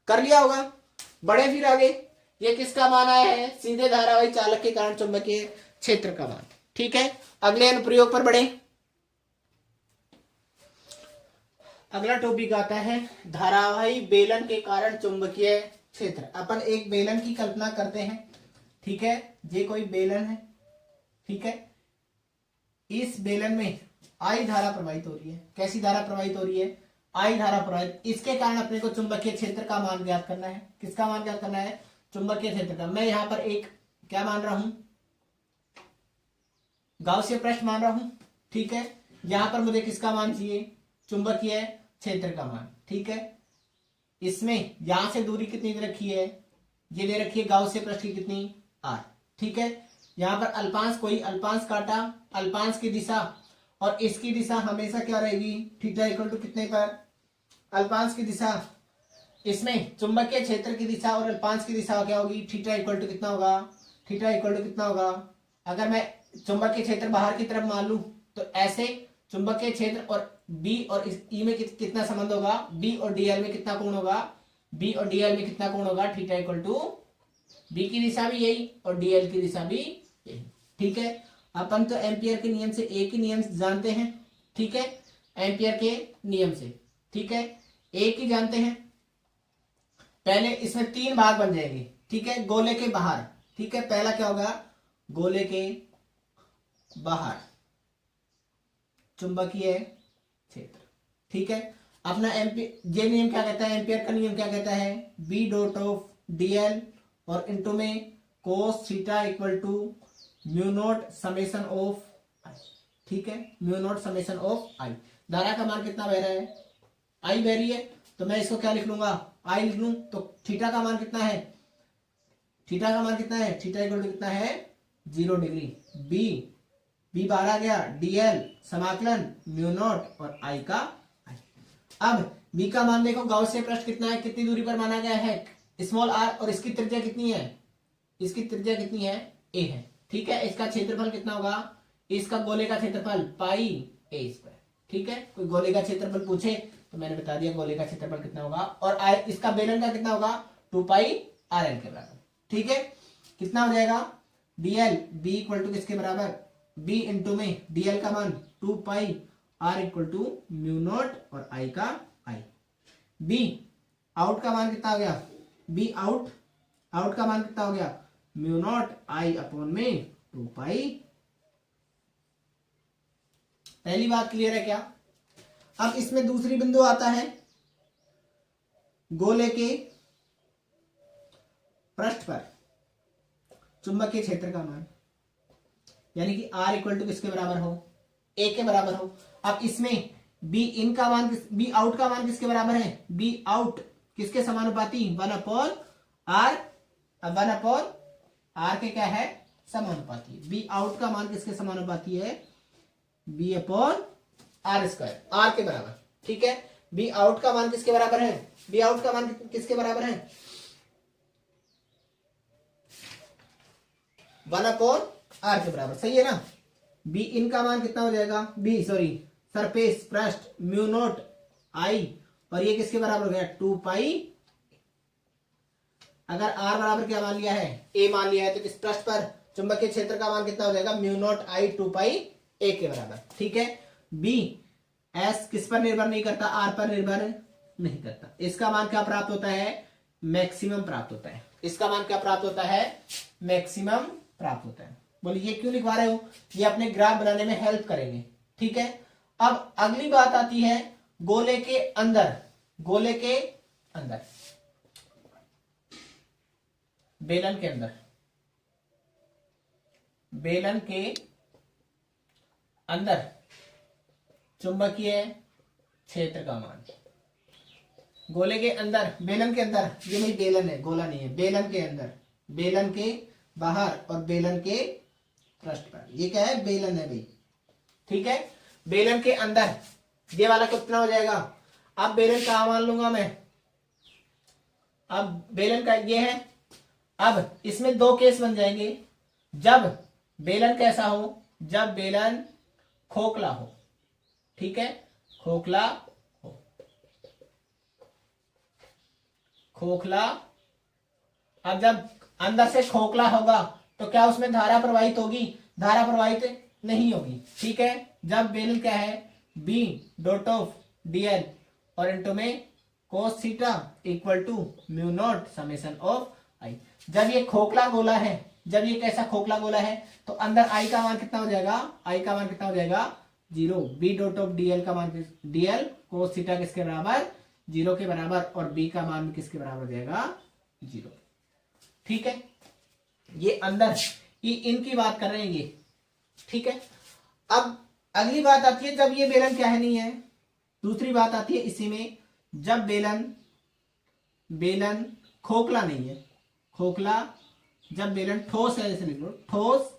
कर लिया होगा। बढ़े फिर आगे, ये किसका मान आया है, सीधे धारावाही चालक के कारण चुंबकीय क्षेत्र का मान। ठीक है, अगले अनुप्रयोग पर बढ़े। अगला टॉपिक आता है धारावाही बेलन के कारण चुंबकीय क्षेत्र। अपन एक बेलन की कल्पना करते हैं। ठीक है, ये कोई बेलन है। ठीक है, इस बेलन में आई धारा प्रवाहित हो रही है। कैसी धारा प्रवाहित हो रही है, आई धारा प्रवाहित। इसके कारण अपने को चुंबकीय क्षेत्र का मान ज्ञात करना है। किसका मान ज्ञात करना है, चुंबकीय क्षेत्र का। मैं यहां पर एक क्या मान रहा हूं, गाउसियन पृष्ठ मान रहा हूं। ठीक है, यहां पर मुझे किसका मान चाहिए, चुंबकीय क्षेत्र का मान। ठीक है, इसमें यहां से दूरी कितनी दे रखी है, ये दे रखी है गाउसियन पृष्ठ की कितनी, आर। ठीक है, यहां पर अल्पांश, कोई अल्पांश काटा, अल्पांश की दिशा और इसकी दिशा हमेशा क्या रहेगी, थीटा इक्वल टू कितने पर, अल्पांश की दिशा, इसमें चुंबकीय क्षेत्र की दिशा और अल्पांश की दिशा क्या होगी, थीटा इक्वल टू कितना होगा, थीटा इक्वल टू कितना होगा। अगर मैं चुंबकीय क्षेत्र बाहर की तरफ मान लू तो ऐसे चुंबकीय क्षेत्र और बी और इस ई में कितना संबंध होगा, बी और डीएल में कितना कोण होगा, बी और डीएल में कितना कोण होगा, थीटा इक्वल टू, बी की दिशा भी यही और डीएल की दिशा भी यही। ठीक है, अपन तो एम्पियर के नियम से एक ही नियम जानते हैं। ठीक है, एम्पियर के नियम से, ठीक है, एक ही जानते हैं। पहले इसमें 3 भाग बन जाएंगे। ठीक है, गोले के बाहर। ठीक है, पहला क्या होगा, गोले के बाहर चुंबकीय क्षेत्र। ठीक है, अपना एम्पियर, ये नियम क्या कहता है, एम्पियर का नियम क्या कहता है, बी डॉट ऑफ डीएल और इंटू में cos theta equal to mu naught summation of I. ठीक है, mu naught summation of I. धारा का मान कितना बह रहा है, आई बह रही है, तो मैं इसको क्या लिख लूंगा, आई लिख लूं। तो थीटा का मान कितना है, थीटा का मान कितना है, थीटा इक्वल टू कितना है 0 डिग्री। बी बाहर आ गया, डीएल समाकलन म्यू नॉट और आई का आई। अब बी का मान देखो, गाउसियन पृष्ठ कितना है, कितनी दूरी पर माना गया है, स्मॉल आर, और इसकी त्रिज्या कितनी है, इसकी त्रिज्या कितनी है, ए है। ठीक है, इसका क्षेत्रफल कितना होगा, इसका गोले का क्षेत्रफल पाई ए स्क्वायर। ठीक है, कोई गोले का क्षेत्रफल पूछे तो मैंने बता दिया गोले का क्षेत्रफल कितना होगा, और इसका बेलन का कितना होगा 2 पाई आर एल के बराबर। ठीक है, कितना हो जाएगा डीएल बी इक्वल टू किसके बराबर, बी इंटू में डीएल का मान 2 pi R equal to mu naught और आई का आई। बी आउट का मान कितना हो गया, बी आउट का मान कितना हो गया म्यू नॉट आई अपॉन में 2 पाई। पहली बात क्लियर है क्या। अब इसमें दूसरी बिंदु आता है, गोले के पृष्ठ पर चुंबकीय क्षेत्र का मान, यानी कि R इक्वल टू किसके बराबर हो, A के बराबर हो। अब इसमें बी इन का मान, बी आउट का मान किसके बराबर है, बी आउट किसके समानुपाती 1 अपॉन आर, 1 अपॉन आर के क्या है समानुपाती। बी आउट का मान किसके समानुपाती है, B upon R square, R के बराबर। ठीक है, बी आउट का मान किसके बराबर है, बी आउट का मान किसके बराबर है 1 अपॉन आर के बराबर, सही है ना। बी इन का मान कितना हो जाएगा, बी सॉरी सरफेस पृष्ठ म्यू नॉट आई, और ये किसके बराबर हो गया 2 पाई। अगर आर बराबर क्या मान लिया है, ए मान लिया है, तो इस पृष्ठ पर चुंबकीय क्षेत्र का मान कितना हो जाएगा म्यू नॉट आई 2 पाई ए के बराबर। ठीक है, बी एस किस पर निर्भर नहीं करता, आर पर निर्भर नहीं करता। इसका मान क्या प्राप्त होता है, मैक्सिमम प्राप्त होता है। इसका मान क्या प्राप्त होता है, मैक्सिमम प्राप्त होता है। बोलिए ये क्यों लिखवा रहे हो, ये अपने ग्राफ बनाने में हेल्प करेंगे। ठीक है, अब अगली बात आती है गोले के अंदर, गोले के अंदर बेलन के अंदर, बेलन के अंदर चुंबकीय क्षेत्र का मान। गोले के अंदर, बेलन के अंदर, ये नहीं बेलन है, गोला नहीं है, बेलन के अंदर, बेलन के बाहर और बेलन के पृष्ठ पर, ये क्या है बेलन है भाई। ठीक है, बेलन के अंदर ये वाला कितना हो जाएगा, अब बेलन कहां मान लूंगा मैं, अब बेलन का ये है। अब इसमें 2 केस बन जाएंगे, जब बेलन कैसा हो, जब बेलन खोखला हो। ठीक है, खोखला हो, खोखला। अब जब अंदर से खोखला होगा तो क्या उसमें धारा प्रवाहित होगी, धारा प्रवाहित नहीं होगी। ठीक है, जब बेलन क्या है बी डॉट ऑफ डीएल और इंटू में cos theta equal to mu naught summation of I. जब ये खोखला गोला है, जब ये कैसा खोखला गोला है, तो अंदर आई का मान कितना हो जाएगा, आई का मान कितना हो जाएगा 0। बी डॉट ऑफ डीएल का मान, डीएल कोस थीटा किसके बराबर 0 के बराबर, और बी का मान भी किसके बराबर हो जाएगा 0। ठीक है, ये अंदर ये इनकी बात कर रहे हैं ये। ठीक है, अब अगली बात आती है जब ये बेलन क्या है नहीं है, दूसरी बात आती है इसी में, जब बेलन, बेलन खोखला नहीं है, खोखला, जब बेलन ठोस है, जैसे लिख लो ठोस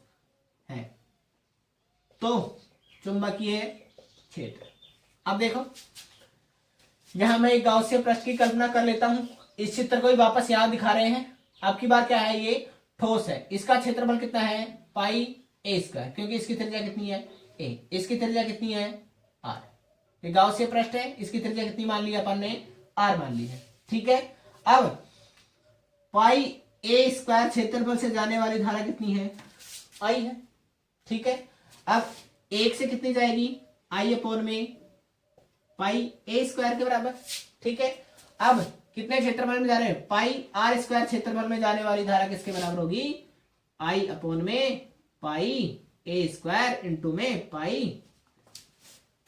है, तो चुंबकीय क्षेत्र। अब देखो यहां मैं एक गाउसियन पृष्ठ की कल्पना कर लेता हूं, इस चित्र को ही वापस यहां दिखा रहे हैं। अब की बार क्या है, ये ठोस है, इसका क्षेत्रफल कितना है पाई ए स्क्वायर, क्योंकि इसकी त्रिज्या कितनी है ए, इसकी त्रिज्या कितनी है आर। ये गाउसियन पृष्ठ है, इसकी त्रिज्या कितनी मान ली अपन ने, आर मान ली है। ठीक है, अब पाई ए स्क्वायर क्षेत्रफल से जाने वाली धारा कितनी है, आई है। ठीक है, अब 1 से कितनी जाएगी, आई अपॉन में पाई ए स्क्वायर के बराबर। ठीक है, अब कितने क्षेत्रफल में जा रहे हैं, पाई आर स्क्वायर क्षेत्रफल में जाने वाली धारा किसके बराबर होगी, आई अपॉन में पाई ए स्क्वायर इंटू में पाई।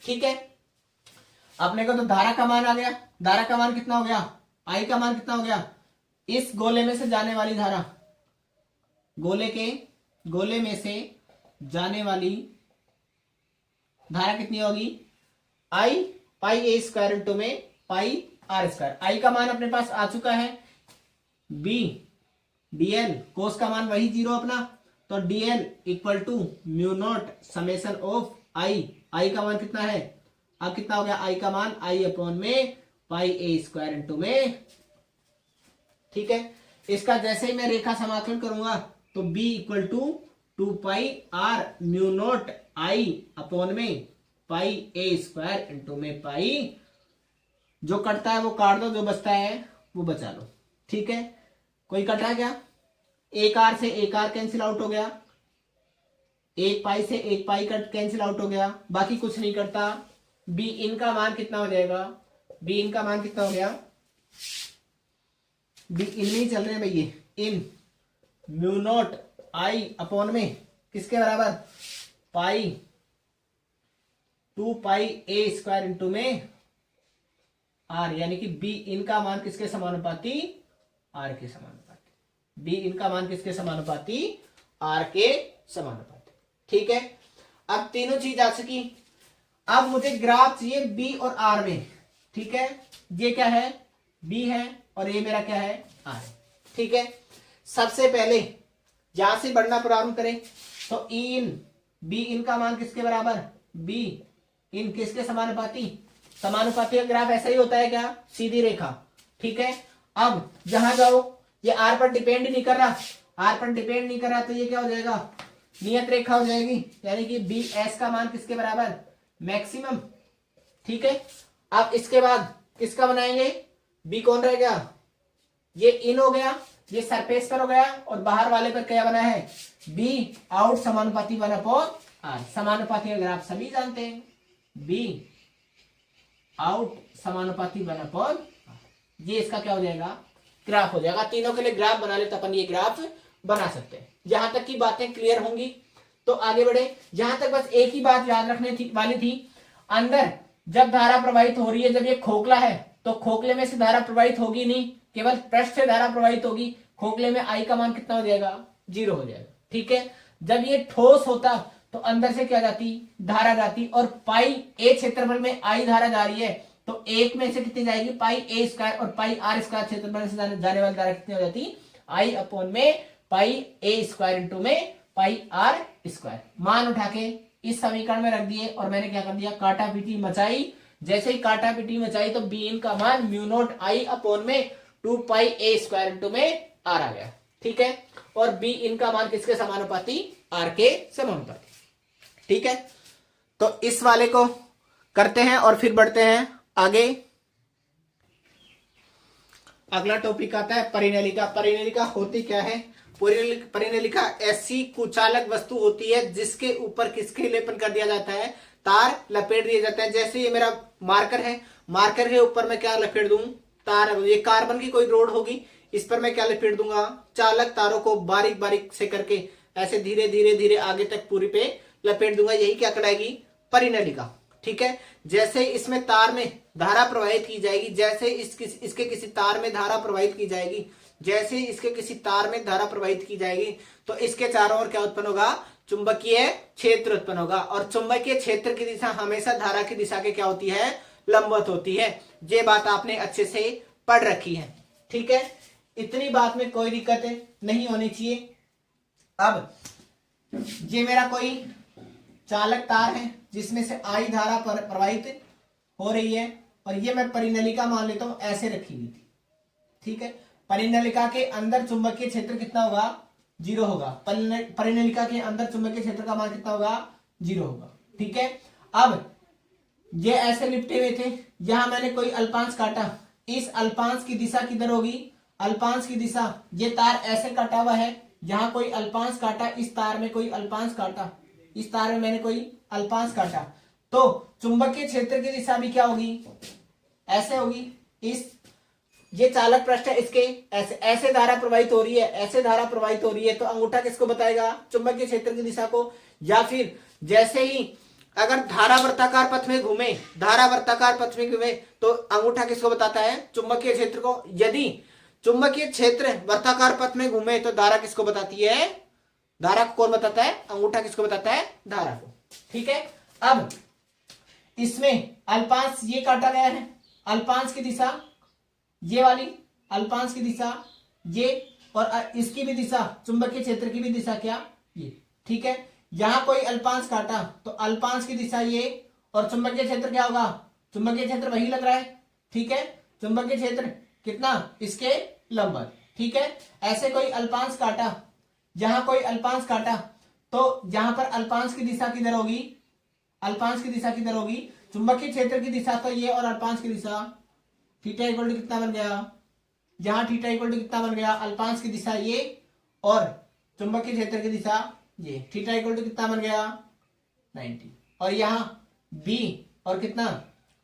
ठीक है, अपने को तो धारा का मान आ गया, धारा का मान कितना हो गया, आई का मान कितना हो गया, इस गोले में से जाने वाली धारा, गोले में से जाने वाली धारा कितनी होगी, आई पाई ए स्क्वायर इंटू में पाई आर स्क्वायर। आई का मान अपने पास आ चुका है, बी डीएल कोस का मान वही 0 अपना, तो DL equal to mu naught summation of I का मान कितना है, अब कितना हो गया आई का मान, आई अपॉन में पाई ए स्क्वायर इंटू में। ठीक है, इसका जैसे ही मैं रेखा समाकलन करूंगा तो b equal to 2 pi R mu naught I upon में पाई ए स्क्वायर इंटू में पाई, जो कटता है वो काट दो, जो बचता है वो बचा लो। ठीक है, कोई कट रहा है क्या, एक आर से एक आर कैंसिल आउट हो गया, एक पाई से एक पाई कट कैंसिल आउट हो गया, बाकी कुछ नहीं करता। बी इन का मान कितना हो जाएगा, बी इन का मान कितना हो गया, बी इन में ही चल रहे हैं भैया, इन म्यू नॉट आई अपॉन में किसके बराबर, पाई 2 पाई ए स्क्वायर इंटू में आर, यानी कि बी इन का मान किसके समानुपाती, आर के समानुपाती। बी इन का मान किसके समानुपाती, आर के समानुपाती। ठीक है, अब तीनों चीज आ चुकी, अब मुझे ग्राफ चाहिए बी और आर में। ठीक है, ये क्या है, बी है और ये मेरा क्या है, आर है। ठीक है, सबसे पहले यहां से बढ़ना प्रारंभ करें तो इन बी इन का मान किसके बराबर, बी इन किसके समानुपाती, समानुपाती का ग्राफ ऐसा ही होता है क्या, सीधी रेखा। ठीक है, अब जहां जाओ ये आर पर डिपेंड नहीं कर रहा, आर पर डिपेंड नहीं कर रहा तो ये क्या हो जाएगा, नियत रेखा हो जाएगी, यानी कि बी एस का मान किसके बराबर, मैक्सिमम। ठीक है, अब इसके बाद किसका बनाएंगे, बी कौन रह गया, ये इन हो गया, ये सरफेस पर हो गया और बाहर वाले पर क्या बना है, बी आउट समानुपाती 1/r। समानुपाती का ग्राफ सभी जानते हैं, बी आउट समानुपाती 1/r, ये इसका क्या हो जाएगा, ग्राफ हो जाएगा। तीनों के लिए ग्राफ बना ले तो अपन ये ग्राफ बना सकते हैं। यहां तक की बातें क्लियर होंगी तो आगे बढ़े। यहां तक बस एक ही बात याद रखने वाली थी, अंदर जब धारा प्रवाहित हो रही है, जब ये खोखला है तो खोखले में से धारा प्रवाहित होगी नहीं, केवल पृष्ठ से धारा प्रवाहित होगी। खोखले में आई का मान कितना हो जाएगा, 0 हो जाएगा। ठीक है, जब ये ठोस होता तो अंदर से क्या जाती, धारा जाती, और पाई ए क्षेत्रफल में आई धारा जा रही है तो एक में से कितनी जाएगी, पाई ए स्क्वायर, और पाई आर स्क्वायर क्षेत्रफल से जाने वाली धारा कितनी हो जाती, आई अपॉन में पाई ए स्क्वायर इंटू में पाई आर स्क्वायर। मान उठा के इस समीकरण में रख दिए और मैंने क्या कर दिया, काटा पीटी मचाई। जैसे ही काटा पीटी मचाई तो बी इन का मान म्यू नॉट आई अपॉन में 2 पाई ए स्क्वायर इंटू में आर आ गया। ठीक है, और बी इन का मान किसके समानुपाती, आर के समानुपाती। ठीक है, तो इस वाले को करते हैं और फिर बढ़ते हैं आगे। अगला टॉपिक आता है परिनलिका। परिनलिका होती क्या है, परिनलिका ऐसी कुचालक वस्तु होती है जिसके ऊपर किसके लेपन कर दिया जाता है, तार लपेट दिए जाते हैं। जैसे ये मेरा मार्कर है, मार्कर के ऊपर मैं क्या लपेट दूं, तार। ये कार्बन की कोई रोड होगी, इस पर मैं क्या लपेट दूंगा, चालक तारों को बारीक बारीक से करके ऐसे धीरे धीरे धीरे आगे तक पूरी पे लपेट दूंगा। यही क्या कहलाएगी, परिनलिका। ठीक है, जैसे इसमें तार में धारा प्रवाहित की जाएगी, जैसे इसके किसी तार में धारा प्रवाहित की जाएगी, जैसे इसके किसी तार में धारा प्रवाहित की जाएगी तो इसके चारों ओर क्या उत्पन्न होगा, चुंबकीय क्षेत्र उत्पन्न होगा। और चुंबकीय क्षेत्र की दिशा हमेशा धारा की दिशा के क्या होती है, लंबवत होती है। ये बात आपने अच्छे से पढ़ रखी है। ठीक है, इतनी बात में कोई दिक्कत नहीं होनी चाहिए। अब ये मेरा कोई चालक तार है जिसमें से आई धारा प्रवाहित हो रही है और ये मैं परिनलिका मान लेता हूं, ऐसे रखी हुई थी। ठीक है, परिनलिका के अंदर चुंबकीय क्षेत्र कितना होगा, 0 होगा। परिनलिका के अंदर चुंबकीय क्षेत्र का मान कितना होगा, 0 होगा। ठीक है, अब ये ऐसे लिपटे हुए थे, यहां मैंने कोई अल्पांश काटा, इस अल्पांश की दिशा किधर होगी, अल्पांश की दिशा, ये तार ऐसे कटा हुआ है, यहां कोई अल्पांश काटा, इस तार में कोई अल्पांश काटा, इस तार में मैंने कोई अल्पांश काटा, तो चुंबकीय क्षेत्र की दिशा भी क्या होगी, ऐसे होगी। इस ये चालक पृष्ठ है, इसके ऐसे ऐसे धारा प्रवाहित हो रही है, ऐसे धारा प्रवाहित हो रही है, तो अंगूठा किसको बताएगा, चुंबकीय क्षेत्र की दिशा को। या फिर जैसे ही अगर धारा वर्ताकार पथ में घूमे, धारा वर्ताकार पथ में घूमे तो अंगूठा किसको बताता है, चुंबकीय क्षेत्र को। यदि चुंबकीय क्षेत्र वर्ताकार पथ में घूमे तो धारा किसको बताती है, धारा को कौन बताता है, अंगूठा किसको बताता है, धारा को। ठीक है, अब इसमें अल्पांश ये काटा गया है, अल्पांश की दिशा ये वाली, अल्पांश की दिशा ये, और इसकी भी दिशा, चुंबकीय क्षेत्र की भी दिशा क्या ये। ठीक है, यहां कोई अल्पांश काटा तो अल्पांश की दिशा ये, और चुंबकीय क्षेत्र क्या होगा, चुंबकीय क्षेत्र वही लग रहा है। ठीक है, चुंबकीय क्षेत्र कितना, इसके लंबवत। ठीक है, ऐसे कोई अल्पांश काटा, जहां कोई अल्पांश काटा तो यहां पर अल्पांश की दिशा किधर होगी, अल्पांश की दिशा किधर होगी, चुंबकीय क्षेत्र की दिशा तो ये, और अल्पांश की दिशा थीटा इक्वल टू कितना बन गया, जहां थीटा इक्वल टू कितना बन गया, अल्पांश की दिशा ये और चुंबकीय क्षेत्र की दिशा ये, थीटा इक्वल टू कितना बन गया 90, और यहां बी और कितना,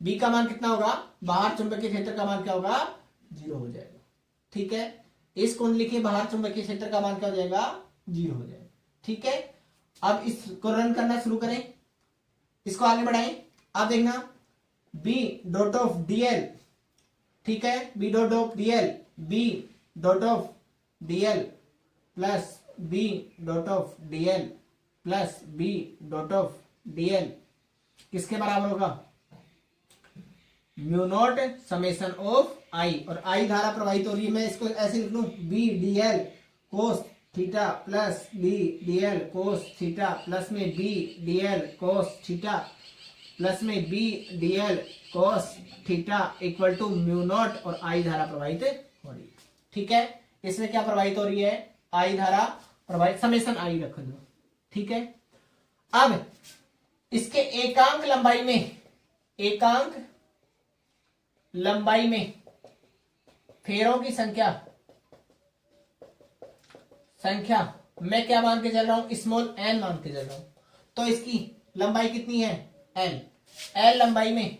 बी का मान कितना होगा, बाहर चुंबकीय क्षेत्र का मान क्या होगा, 0 हो जाएगा। ठीक है, इस कुंडली के बाहर चुंबकीय क्षेत्र का मान क्या हो जाएगा, 0 हो जाएगा। ठीक है, अब इसको रन करना शुरू करें, इसको आगे बढ़ाएं। अब देखना बी डॉट ऑफ डीएल, ठीक है, B dot of DL, B dot of DL plus B dot of DL plus B dot of DL किसके बराबर होगा, mu naught summation of I, और आई धारा प्रवाहित हो रही है, मैं इसको ऐसे लिख लूं, B DL cos theta plus B DL cos theta plus में B DL cos theta plus में B DL cos theta equal to mu naught, और आई धारा प्रवाहित हो रही है। ठीक है, इसमें क्या प्रवाहित हो रही है, आई धारा प्रवाहित, समेशन आई रख दो। ठीक है, अब इसके एकांक लंबाई में, एकांक लंबाई में फेरों की संख्या मैं क्या मान के चल रहा हूं, स्मॉल एन मान के चल रहा हूं, तो इसकी लंबाई कितनी है, एल, एल लंबाई में,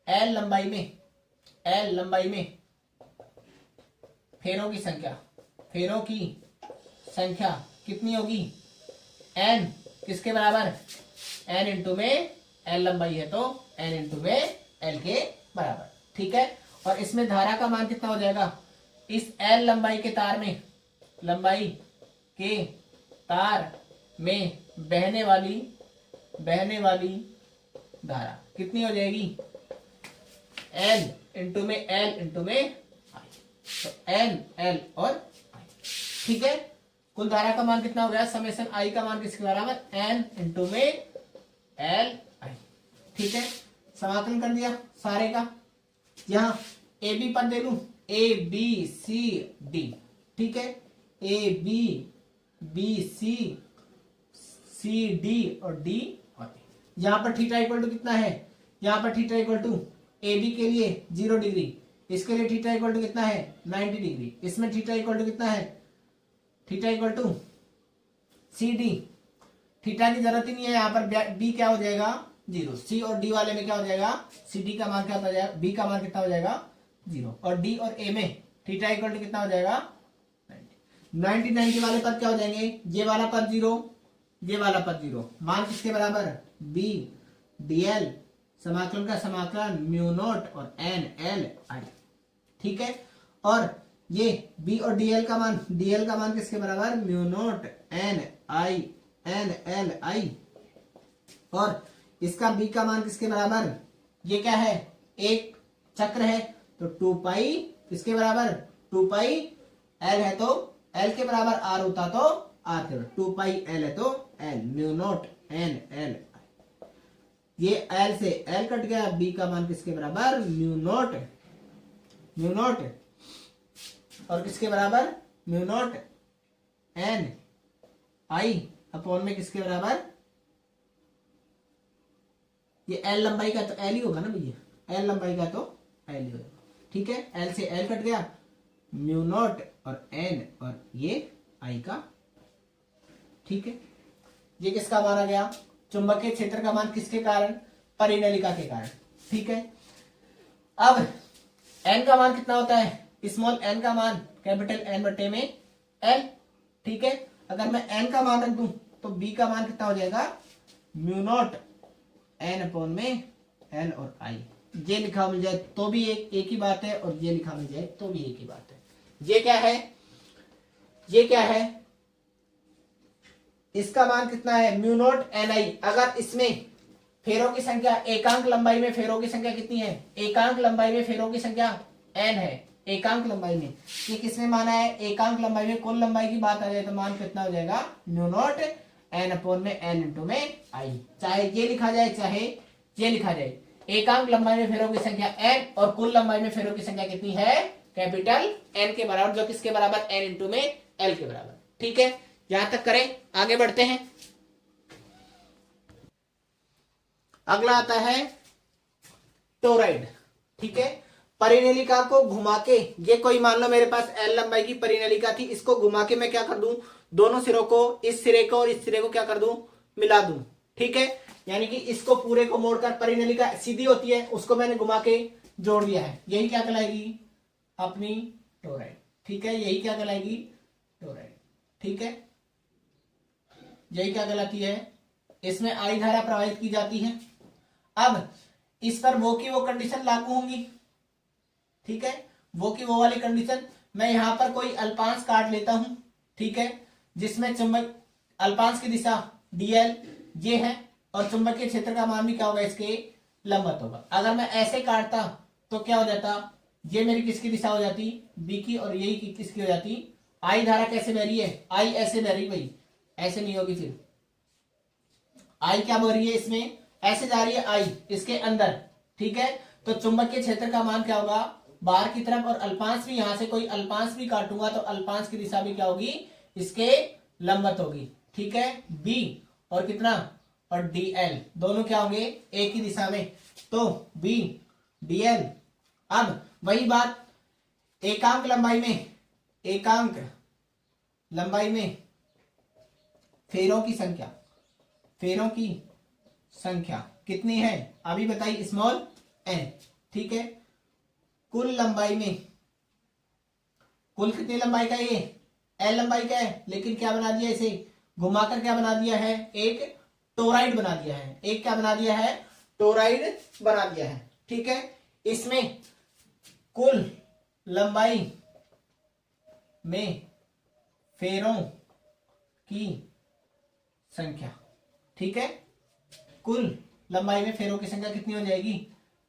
एल लंबाई में, एल लंबाई में फेरों की संख्या, फेरों की संख्या कितनी होगी, एन किसके बराबर, एन इंटू में एल लंबाई है तो एन इंटू में एल के बराबर। ठीक है, और इसमें धारा का मान कितना हो जाएगा, इस एल लंबाई के तार में, लंबाई के तार में बहने वाली धारा कितनी हो जाएगी, एल इंटू में एल इंटू में आई, तो एन एल और आई। ठीक है, कुल धारा का मान कितना हो गया, समेशन आई का मान किसके बराबर, एन इंटू में एल आई। ठीक है, समाकलन कर दिया सारे का, यहां ए बी पद दे लू, ए बी सी डी। ठीक है, ए बी सी डी और डी, और यहां पर थीटा इक्वल टू कितना है, यहां पर theta equal to A B के लिए 0 डिग्री, इसके लिए थीटा इक्वल टू कितना है 90 डिग्री, इसमें थीटा इक्वल टू कितना है, theta equal to C D, theta की जरूरत ही नहीं है, यहां पर बी क्या हो जाएगा 0, सी और डी वाले में क्या हो जाएगा, सी डी का मान क्या हो जाएगा, बी का मान कितना हो जाएगा 0, और डी और ए में थीटा इक्वल टू कितना हो जाएगा 90 वाले पद क्या हो जाएंगे, ये वाला पद 0, ये वाला पद 0, मान किसके बराबर, बी डीएल समाकलन का समाकलन म्यू नॉट और एन एल आई। ठीक है, और ये बी और डीएल का मान किसके बराबर, mu not an L I, और इसका बी का मान किसके बराबर, ये क्या है, एक चक्र है तो 2 पाई किसके बराबर, 2 पाई एल है तो एल के बराबर आर होता तो आर के बराबर, 2 पाई एल है तो L, mu not an L, ये एल से एल कट गया, बी का मान किसके बराबर, म्यू नॉट और किसके बराबर, mu not an I upon में किसके बराबर, ये एल लंबाई का तो एल ही होगा ना भैया, एल लंबाई का तो एल ही होगा। ठीक है, एल से एल कट गया, म्यू नॉट और एन और ये आई का। ठीक है, ये किसका मान आ गया, चुंबकीय क्षेत्र का मान किसके कारण, परिनलिका के कारण। ठीक है, अब एन का मान कितना होता है, स्मॉल एन का मान कैपिटल एन बटे में एल। ठीक है, अगर मैं एन का मान रख दूं तो बी का मान कितना हो जाएगा, म्यू नॉट एन अपॉन में एल और आई, ये लिखा मिल जाए तो भी एक ही बात है, और ये लिखा मिल जाए तो भी एक ही बात है। ये क्या है, ये क्या है, इसका मान कितना है, म्यू नॉट एन आई, अगर इसमें फेरों की संख्या, एकांक लंबाई में फेरों की संख्या कितनी है? एकांक लंबाई में फेरों की संख्या n है। एकांक लंबाई में ये किसमें माना है? एकांक लंबाई में कुल लंबाई की बात आ जाए तो मान कितना हो जाएगा? म्यू नॉट n अपॉन में n इंटू में i। चाहे ये लिखा जाए चाहे ये लिखा जाए, एकांक लंबाई में फेरों की संख्या n और कुल लंबाई में फेरों की संख्या कितनी है? कैपिटल n के बराबर, जो किसके बराबर? n इंटू में l के बराबर। ठीक है, यहां तक करें, आगे बढ़ते हैं। अगला आता है टोराइड। ठीक है, परिनलिका को घुमा के, ये कोई मान लो मेरे पास L लंबाई की परिनलिका थी, इसको घुमा के मैं क्या कर दूं? दोनों सिरों को, इस सिरे को और इस सिरे को क्या कर दूं? मिला दूं। ठीक है, यानी कि इसको पूरे को मोड़कर, परिनलिका सीधी होती है उसको मैंने घुमा के जोड़ दिया है, यही क्या कहलाएगी? अपनी टोराइड। ठीक है, यही क्या कहलाएगी? टोराइड। ठीक है, यही क्या कहलाती है? इसमें आई धारा प्रवाहित की जाती है। अब इस पर वो की वो कंडीशन लागू होंगी। ठीक है, वो की वो वाली कंडीशन, मैं यहां पर कोई अल्पांश काट लेता हूं। ठीक है, जिसमें चुंबक अल्पांश की दिशा dl ये है और चुंबकीय क्षेत्र का मान भी क्या होगा? इसके लंबवत होगा। अगर मैं ऐसे काटता तो क्या हो जाता? ये मेरी किसकी दिशा हो जाती? b की, और यही की किसकी हो जाती? आई धारा कैसे बह रही है? आई ऐसे बह रही भाई, ऐसे नहीं होगी। फिर आई क्या बह रही है? इसमें ऐसे जा रही है आई इसके अंदर। ठीक है, तो चुंबकीय क्षेत्र का मान क्या होगा? बाहर की तरफ, और अल्पांश भी, यहां से कोई अल्पांश भी काटूंगा तो अल्पांश की दिशा भी क्या होगी? इसके लंबवत होगी। ठीक है, b और कितना? और dl दोनों क्या होंगे? एक ही दिशा में, तो b dl। अब वही बात, एकांक लंबाई में, एकांक लंबाई में फेरों की संख्या, फेरों की संख्या कितनी है? अभी बताइए, स्मॉल n। ठीक है, कुल लंबाई में, कुल कितनी लंबाई का? ये l लंबाई का है, लेकिन क्या बना दिया इसे? घुमाकर क्या बना दिया है? एक टोराइड बना दिया है। एक क्या बना दिया है? टोराइड बना दिया है। ठीक है, इसमें कुल लंबाई में फेरों की संख्या, ठीक है, कुल लंबाई में फेरों की संख्या कितनी हो जाएगी?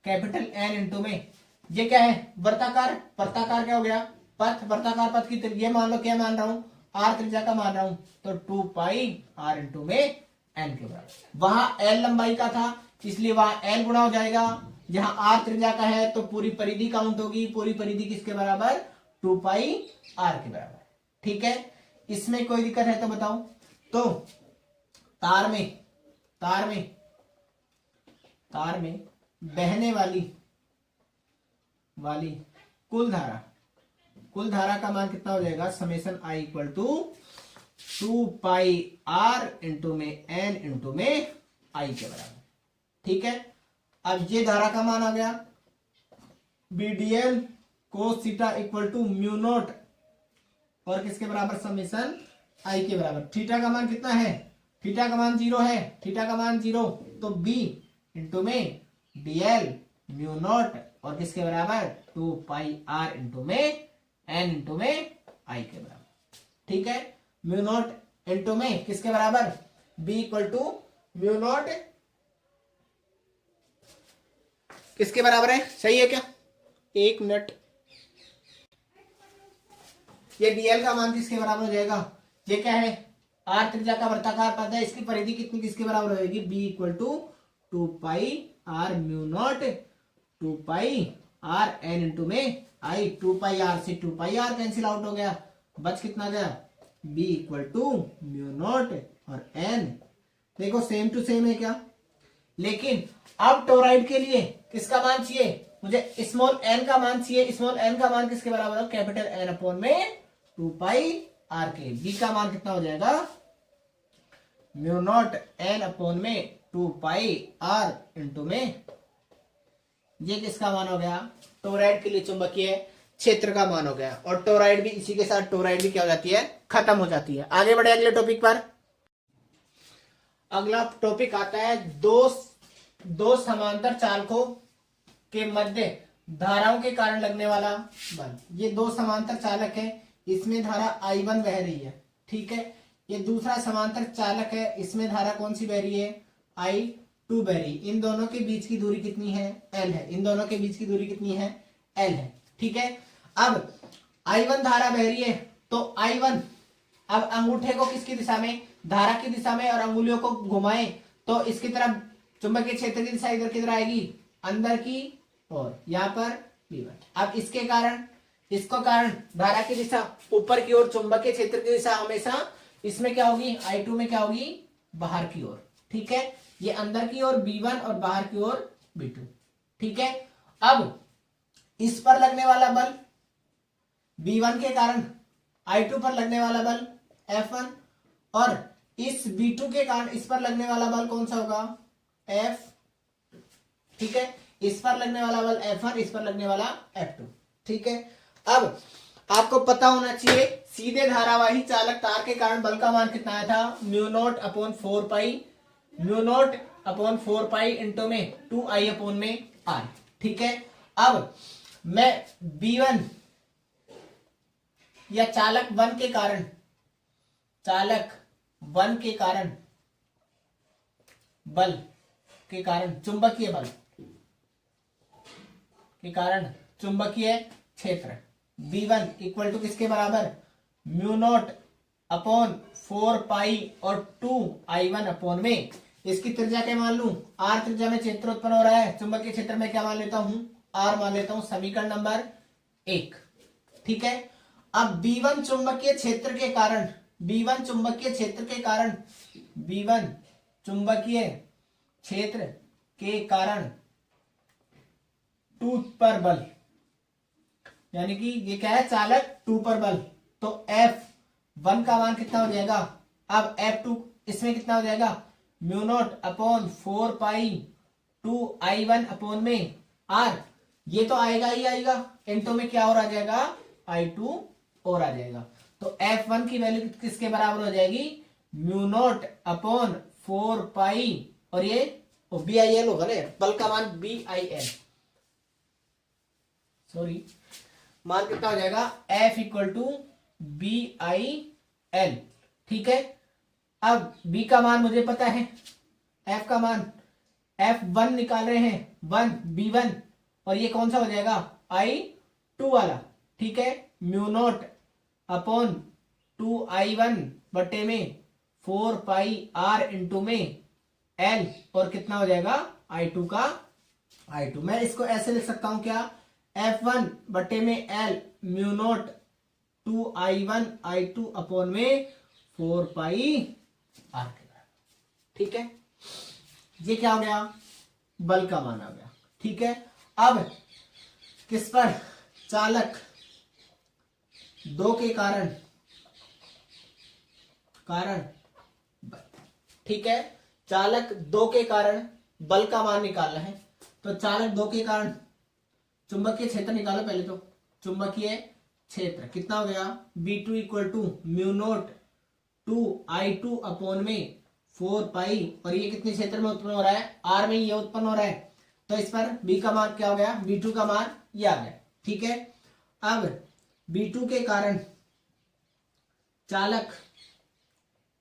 कैपिटल N इंटू में, ये क्या है? वृत्ताकार। वृत्ताकार क्या हो गया? पथ। वृत्ताकार पथ की ये मान लो क्या मान रहा हूं? r त्रिज्या का मान रहा हूं, तो 2 पाई r इंटू में n के बराबर। वहां l लंबाई का था इसलिए वहां l गुणा हो जाएगा। जहां r त्रिज्या का है तो पूरी परिधि काउंट होगी। पूरी परिधि किसके बराबर? 2 पाई r के बराबर। ठीक है, इसमें कोई दिक्कत है तो बताओ। तो तार में बहने वाली कुल धारा का मान कितना हो जाएगा? Summation I equal to 2 pi r into में n इंटू में I के बराबर। ठीक है, अब ये धारा का मान आ गया BDL cos theta equal to mu naught और किसके बराबर? समेशन I के बराबर। थीटा का मान कितना है? थीटा का मान 0 है। थीटा का मान 0, तो b इंटू में dl म्यू नॉट और किसके बराबर? 2 पाई r इंटू में n इंटू में I के बराबर। ठीक है, म्यू नॉट इंटू में किसके बराबर? b equal to mu naught किसके बराबर है? सही है क्या? एक मिनट, ये dl का मान किसके बराबर हो जाएगा? ये क्या है? r त्रिज्या का वृत्ताकार पथ है, इसकी परिधि कितनी किसके बराबर हो जाएगी? b equal to 2 pi r mu naught 2 pi r n into में I। 2 पाई r से 2 पाई r कैंसिल आउट हो गया, बच कितना गया? b equal to mu naught और n। देखो सेम टू सेम है क्या? लेकिन अब टोराइड के लिए किसका मान चाहिए मुझे? स्मॉल n का मान चाहिए। स्मॉल n का मान किसके बराबर है? कैपिटल N अपॉन में 2 पाई r के। b का मान कितना हो जाएगा? म्यू नॉट n अपॉन में 2 पाई r इंटू में, ये किसका मान हो गया? टोराइड के लिए चुंबकीय क्षेत्र का मान हो गया। और टोराइड भी, इसी के साथ टोराइड भी क्या हो जाती है? खत्म हो जाती है। आगे बढ़े अगले टॉपिक पर। अगला टॉपिक आता है दो समांतर चालकों के मध्य धाराओं के कारण लगने वाला बल। ये दो समांतर चालक है, इसमें धारा I1 बह रही है। ठीक है, ये दूसरा समांतर चालक है, इसमें धारा कौन सी बह रही है? I2 टू बैरी, इन दोनों के बीच की दूरी कितनी है? एल है। इन दोनों के बीच की दूरी कितनी है? एल है। ठीक है, अब I1 धारा बह रही है, तो I1 अब अंगूठे को किसकी दिशा में? धारा की दिशा में, और अंगुलियों को घुमाएं तो इसकी तरफ चुंबकीय क्षेत्र की दिशा इधर किधर आएगी? अंदर की ओर, यहां पर V1। अब इसके कारण, इसको कारण धारा की दिशा ऊपर की ओर, चुंबकीय क्षेत्र की दिशा हमेशा इसमें क्या होगी? I2 में क्या होगी? बाहर की ओर। ठीक है, ये अंदर की ओर B1 और बाहर की ओर B2। ठीक है, अब इस पर लगने वाला बल B1 के कारण I2 पर लगने वाला बल F1, और इस B2 के कारण इस पर लगने वाला बल कौन सा होगा? F। ठीक है, इस पर लगने वाला बल F1, इस पर लगने वाला F2। ठीक है, अब आपको पता होना चाहिए सीधे धारावाही चालक तार के कारण बल का मान कितना आया था? Mu naught upon 4 pi, mu naught upon 4 pi into में 2I अपॉन में R। ठीक है, अब मैं B1 या चालक 1 के कारण, चालक 1 के कारण बल के कारण, चुंबकीय बल के कारण चुंबकीय क्षेत्र B1 इक्वल टू किसके बराबर? म्यू नॉट अपॉन 4 पाई और 2I1 अपॉन में, इसकी त्रिज्या क्या मान लूं? R त्रिज्या में क्षेत्र उत्पन्न हो रहा है, चुंबकीय क्षेत्र में क्या मान लेता हूं? R मान लेता हूं। समीकरण नंबर 1। ठीक है, अब B1 चुंबकीय क्षेत्र के कारण, B1 चुंबकीय क्षेत्र के कारण, B1 चुंबकीय क्षेत्र के कारण 2 पर बल, यानी कि ये क्या है? चालक 2 पर बल, तो F1 का मान कितना हो जाएगा? अब F2 इसमें कितना हो जाएगा? म्यू नॉट अपॉन 4 पाई 2I1 अपॉन में R, ये तो आएगा ही आएगा, इंटू में क्या और आ जाएगा? I2 और आ जाएगा। तो F1 की वैल्यू किसके बराबर हो जाएगी? म्यू नॉट अपॉन 4 पाई, और ये BIL होगा ना, बल का मान BIL, सॉरी, मान कितना हो जाएगा? F equal to BIL। ठीक है, अब B का मान मुझे पता है, F का मान, F1 निकाल रहे हैं, 1 B1, और ये कौन सा हो जाएगा? I2 वाला। ठीक है, म्यू नॉट अपॉन 2I1 बटे में 4 पाई R इंटू में L, और कितना हो जाएगा? I2 का I2। मैं इसको ऐसे लिख सकता हूं क्या? F1 बटे में L mu naught 2I1 I2 upon में 4 पाई R के बराबर। ठीक है, ये क्या हो गया? बल का मान आ गया। ठीक है, अब किस पर? चालक 2 के कारण बल। ठीक है, चालक 2 के कारण बल का मान निकालना है, तो चालक 2 के कारण चुंबकीय क्षेत्र निकालो पहले। तो चुंबकीय क्षेत्र कितना हो गया? B2 equal to mu naught 2I2 upon में 4 पाई, और ये कितने क्षेत्र में उत्पन्न हो रहा है? R में ये उत्पन्न हो रहा है, तो इस पर B का मान क्या हो गया? B2 का मान ये आ गया। ठीक है, अब B2 के कारण चालक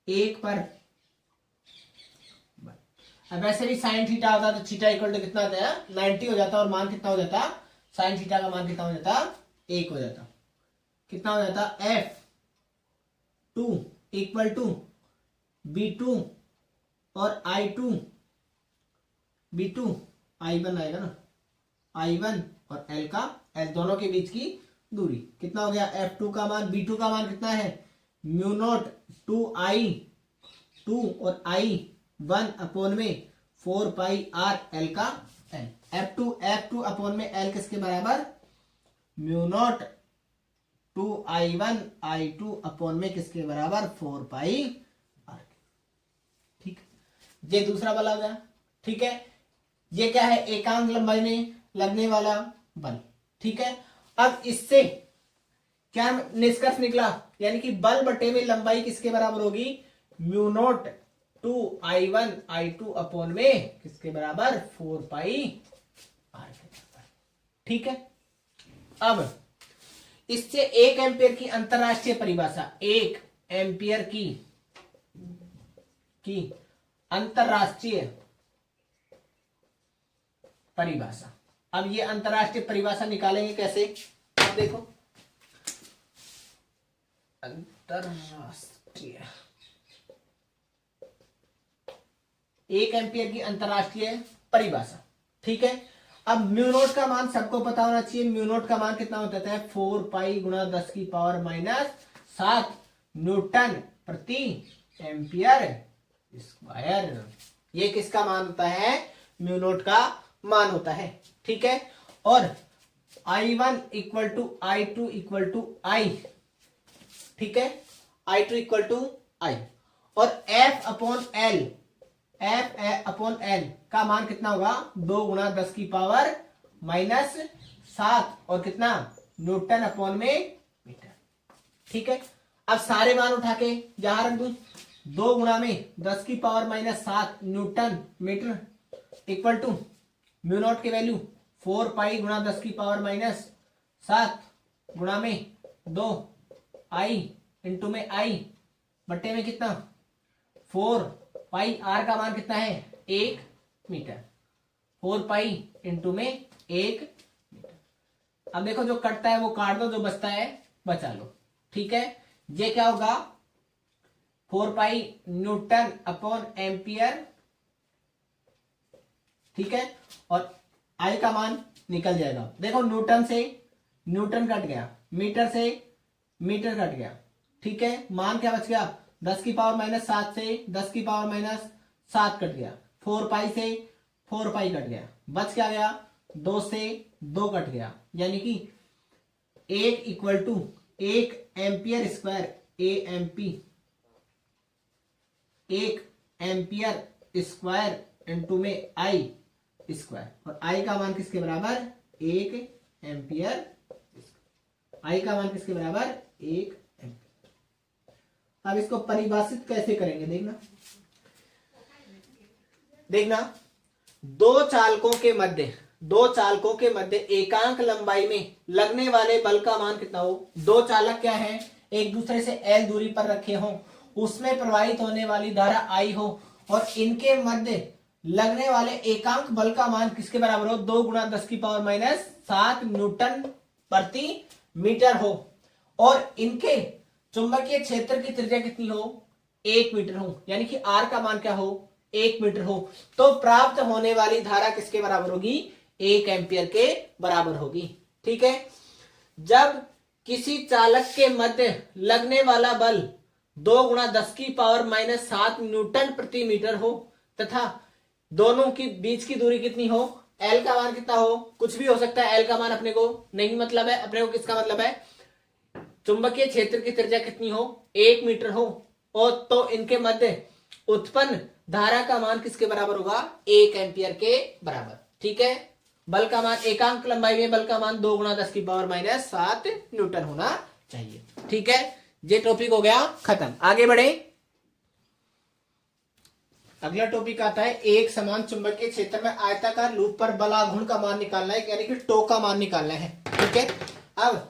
1 पर, अब ऐसे भी साइन थीटा होता तो थीटा इक्वल टू कितना आता है? 90 हो जाता, और मान कितना हो जाता? साइन थीटा का मान कितना हो जाता? 1 हो जाता। कितना हो जाता? F2 इक्वल टू B2 और I2, B2 I1 आएगा ना, I1 और L का, L दोनों के बीच की दूरी कितना हो गया? F2 का मान, B2 का मान कितना है? म्यू नॉट 2I2 और I1 अपॉन में 4 पाई R L का L। F2 अपॉन में L किसके बराबर? Mu naught 2I1 I2 upon में किसके बराबर? 4 पाई R। ठीक, ये दूसरा बल आ गया। ठीक है, ये क्या है? एकांक लंबाई में लगने वाला बल। ठीक है, अब इससे क्या निष्कर्ष निकला? यानी कि बल बटे में लंबाई किसके बराबर होगी? Mu naught 2I1 I2 upon में किसके बराबर? 4 पाई R के बराबर। ठीक है, अब इससे 1 एम्पियर की अंतरराष्ट्रीय परिभाषा, 1 एम्पियर की अंतरराष्ट्रीय परिभाषा। अब ये अंतरराष्ट्रीय परिभाषा निकालेंगे कैसे, अब देखो अंतरराष्ट्रीय 1 एम्पियर की अंतरराष्ट्रीय परिभाषा। ठीक है, अब म्यू नोट का मान सबको पता होना चाहिए। म्यू नोट का मान कितना होता है 4 पाई गुणा 10 की पावर -7 न्यूटन प्रति एम्पियर स्क्वायर। ये किसका मान होता है, म्यू नोट का मान होता है। ठीक है, और I1 equal to I2 equal to I, ठीक है, I2 इक्वल टू I, और F अपॉन L का मान कितना होगा 2 गुणा 10 की पावर -7 और कितना न्यूटन अपॉन में मीटर। ठीक है, अब सारे मान उठा के जहां रख दूं, 2 गुणा में 10 की power -7 newton metre equal to mu naught की वैल्यू 4 पाई गुणा 10 की पावर -7 गुणा में 2 आई इंटू में आई बट्टे में कितना 4 पाई, आर का मान कितना है 1 मीटर, 4 पाई इंटू में 1 मीटर। अब देखो जो कटता है वो काट दो, जो बचता है बचा लो। ठीक है, ये क्या होगा 4 पाई न्यूटन अपॉन एम्पियर। ठीक है, और आई का मान निकल जाएगा। देखो न्यूटन से न्यूटन कट गया, मीटर से मीटर कट गया। ठीक है, मान क्या बच गया 10 की पावर -7 से 10 की पावर -7 कट गया, 4 पाई से 4 पाई कट गया, बच क्या गया 2 से 2 कट गया, यानी कि 1 इक्वल टू 1 एम्पियर स्क्वायर एक एम्पियर स्क्वायर इंटू में आई स्क्वायर, और आई का मान किसके बराबर 1 एम्पियर। आई का मान किसके बराबर 1 एम्पियर। अब इसको परिभाषित कैसे करेंगे देखना, दो चालकों के मध्य एकांक लंबाई में लगने वाले बल का मान कितना हो। दो चालक क्या है, एक दूसरे से L दूरी पर रखे हों, उसमें प्रवाहित होने वाली धारा I हो, और इनके मध्य लगने वाले एकांक बल का मान किसके बराबर हो 2 गुणा 10 की पावर -7 न्यूटन प्रति मीटर हो, और इनके चुंबकीय क्षेत्र की त्रिज्या कितनी हो 1 मीटर हो, यानी कि R का मान क्या हो 1 मीटर हो, तो प्राप्त होने वाली धारा किसके बराबर होगी 1 एम्पियर के बराबर होगी। ठीक है, जब किसी चालक के मध्य लगने वाला बल 2 गुणा 10 की पावर -7 न्यूटन प्रति मीटर हो, तथा दोनों की बीच की दूरी कितनी हो, L का मान कितना हो, कुछ भी हो सकता है, L का मान अपने को नहीं मतलब है, अपने को किसका मतलब है चुंबकीय क्षेत्र की त्रिज्या कितनी हो 1 मीटर हो, और तो इनके मध्य उत्पन्न धारा का मान किसके बराबर होगा 1 एम्पियर के बराबर। ठीक है, बल का मान एकांक लंबाई में बल का मान 2 गुणा 10 की पावर -7 न्यूटन होना चाहिए। ठीक है, ये टॉपिक हो गया खत्म। आगे बढ़े, अगला टॉपिक आता है एक समान चुंबकीय क्षेत्र में आयताकार लूप पर बलाघूर्ण का मान निकालना है, यानी कि टो का मान निकालना है। ठीक है, अब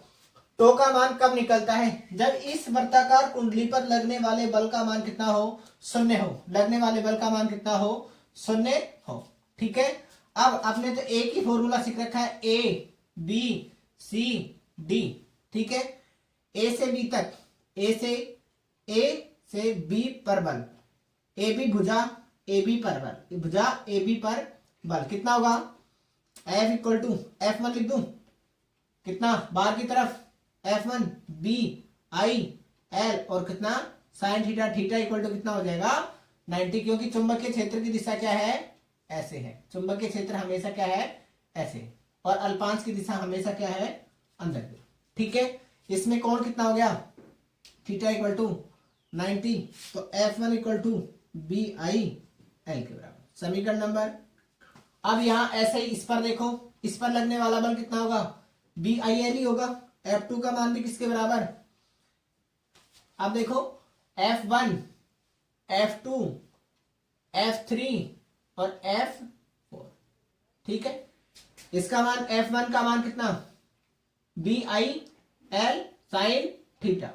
टो का मान कब निकलता है, जब इस वर्ताकार कुंडली पर लगने वाले बल का मान कितना हो 0 हो, लगने वाले बल का मान कितना हो 0 हो। ठीक है, अब आपने तो एक ही फॉर्मूला सीख रखा है ए बी सी डी। ठीक है, ए से बी तक, ए से बी पर बल, ए बी भुजा ए बी पर बल, भुजा ए बी पर बल कितना होगा F इक्वल टू F1 लिख दूं, कितना बाहर की तरफ F1 बी आई एल, और कितना sine theta, theta equal to कितना हो जाएगा 90, क्योंकि चुंबकीय क्षेत्र की दिशा क्या है ऐसे है, चुंबकीय क्षेत्र हमेशा क्या है ऐसे, और अल्पांश की दिशा हमेशा क्या है अंदर की। ठीक है, इसमें कोण कितना हो गया थीटा इक्वल टू 90, तो F1 equal to B I L के बराबर, समीकरण नंबर। अब यहां ऐसे ही इस पर देखो, इस पर लगने वाला बल कितना होगा बी आई एल ही होगा, F2 का मान भी किसके बराबर, अब देखो F1 F2 F3 और F4। ठीक है, इसका मान F1 का मान कितना B I L sine theta.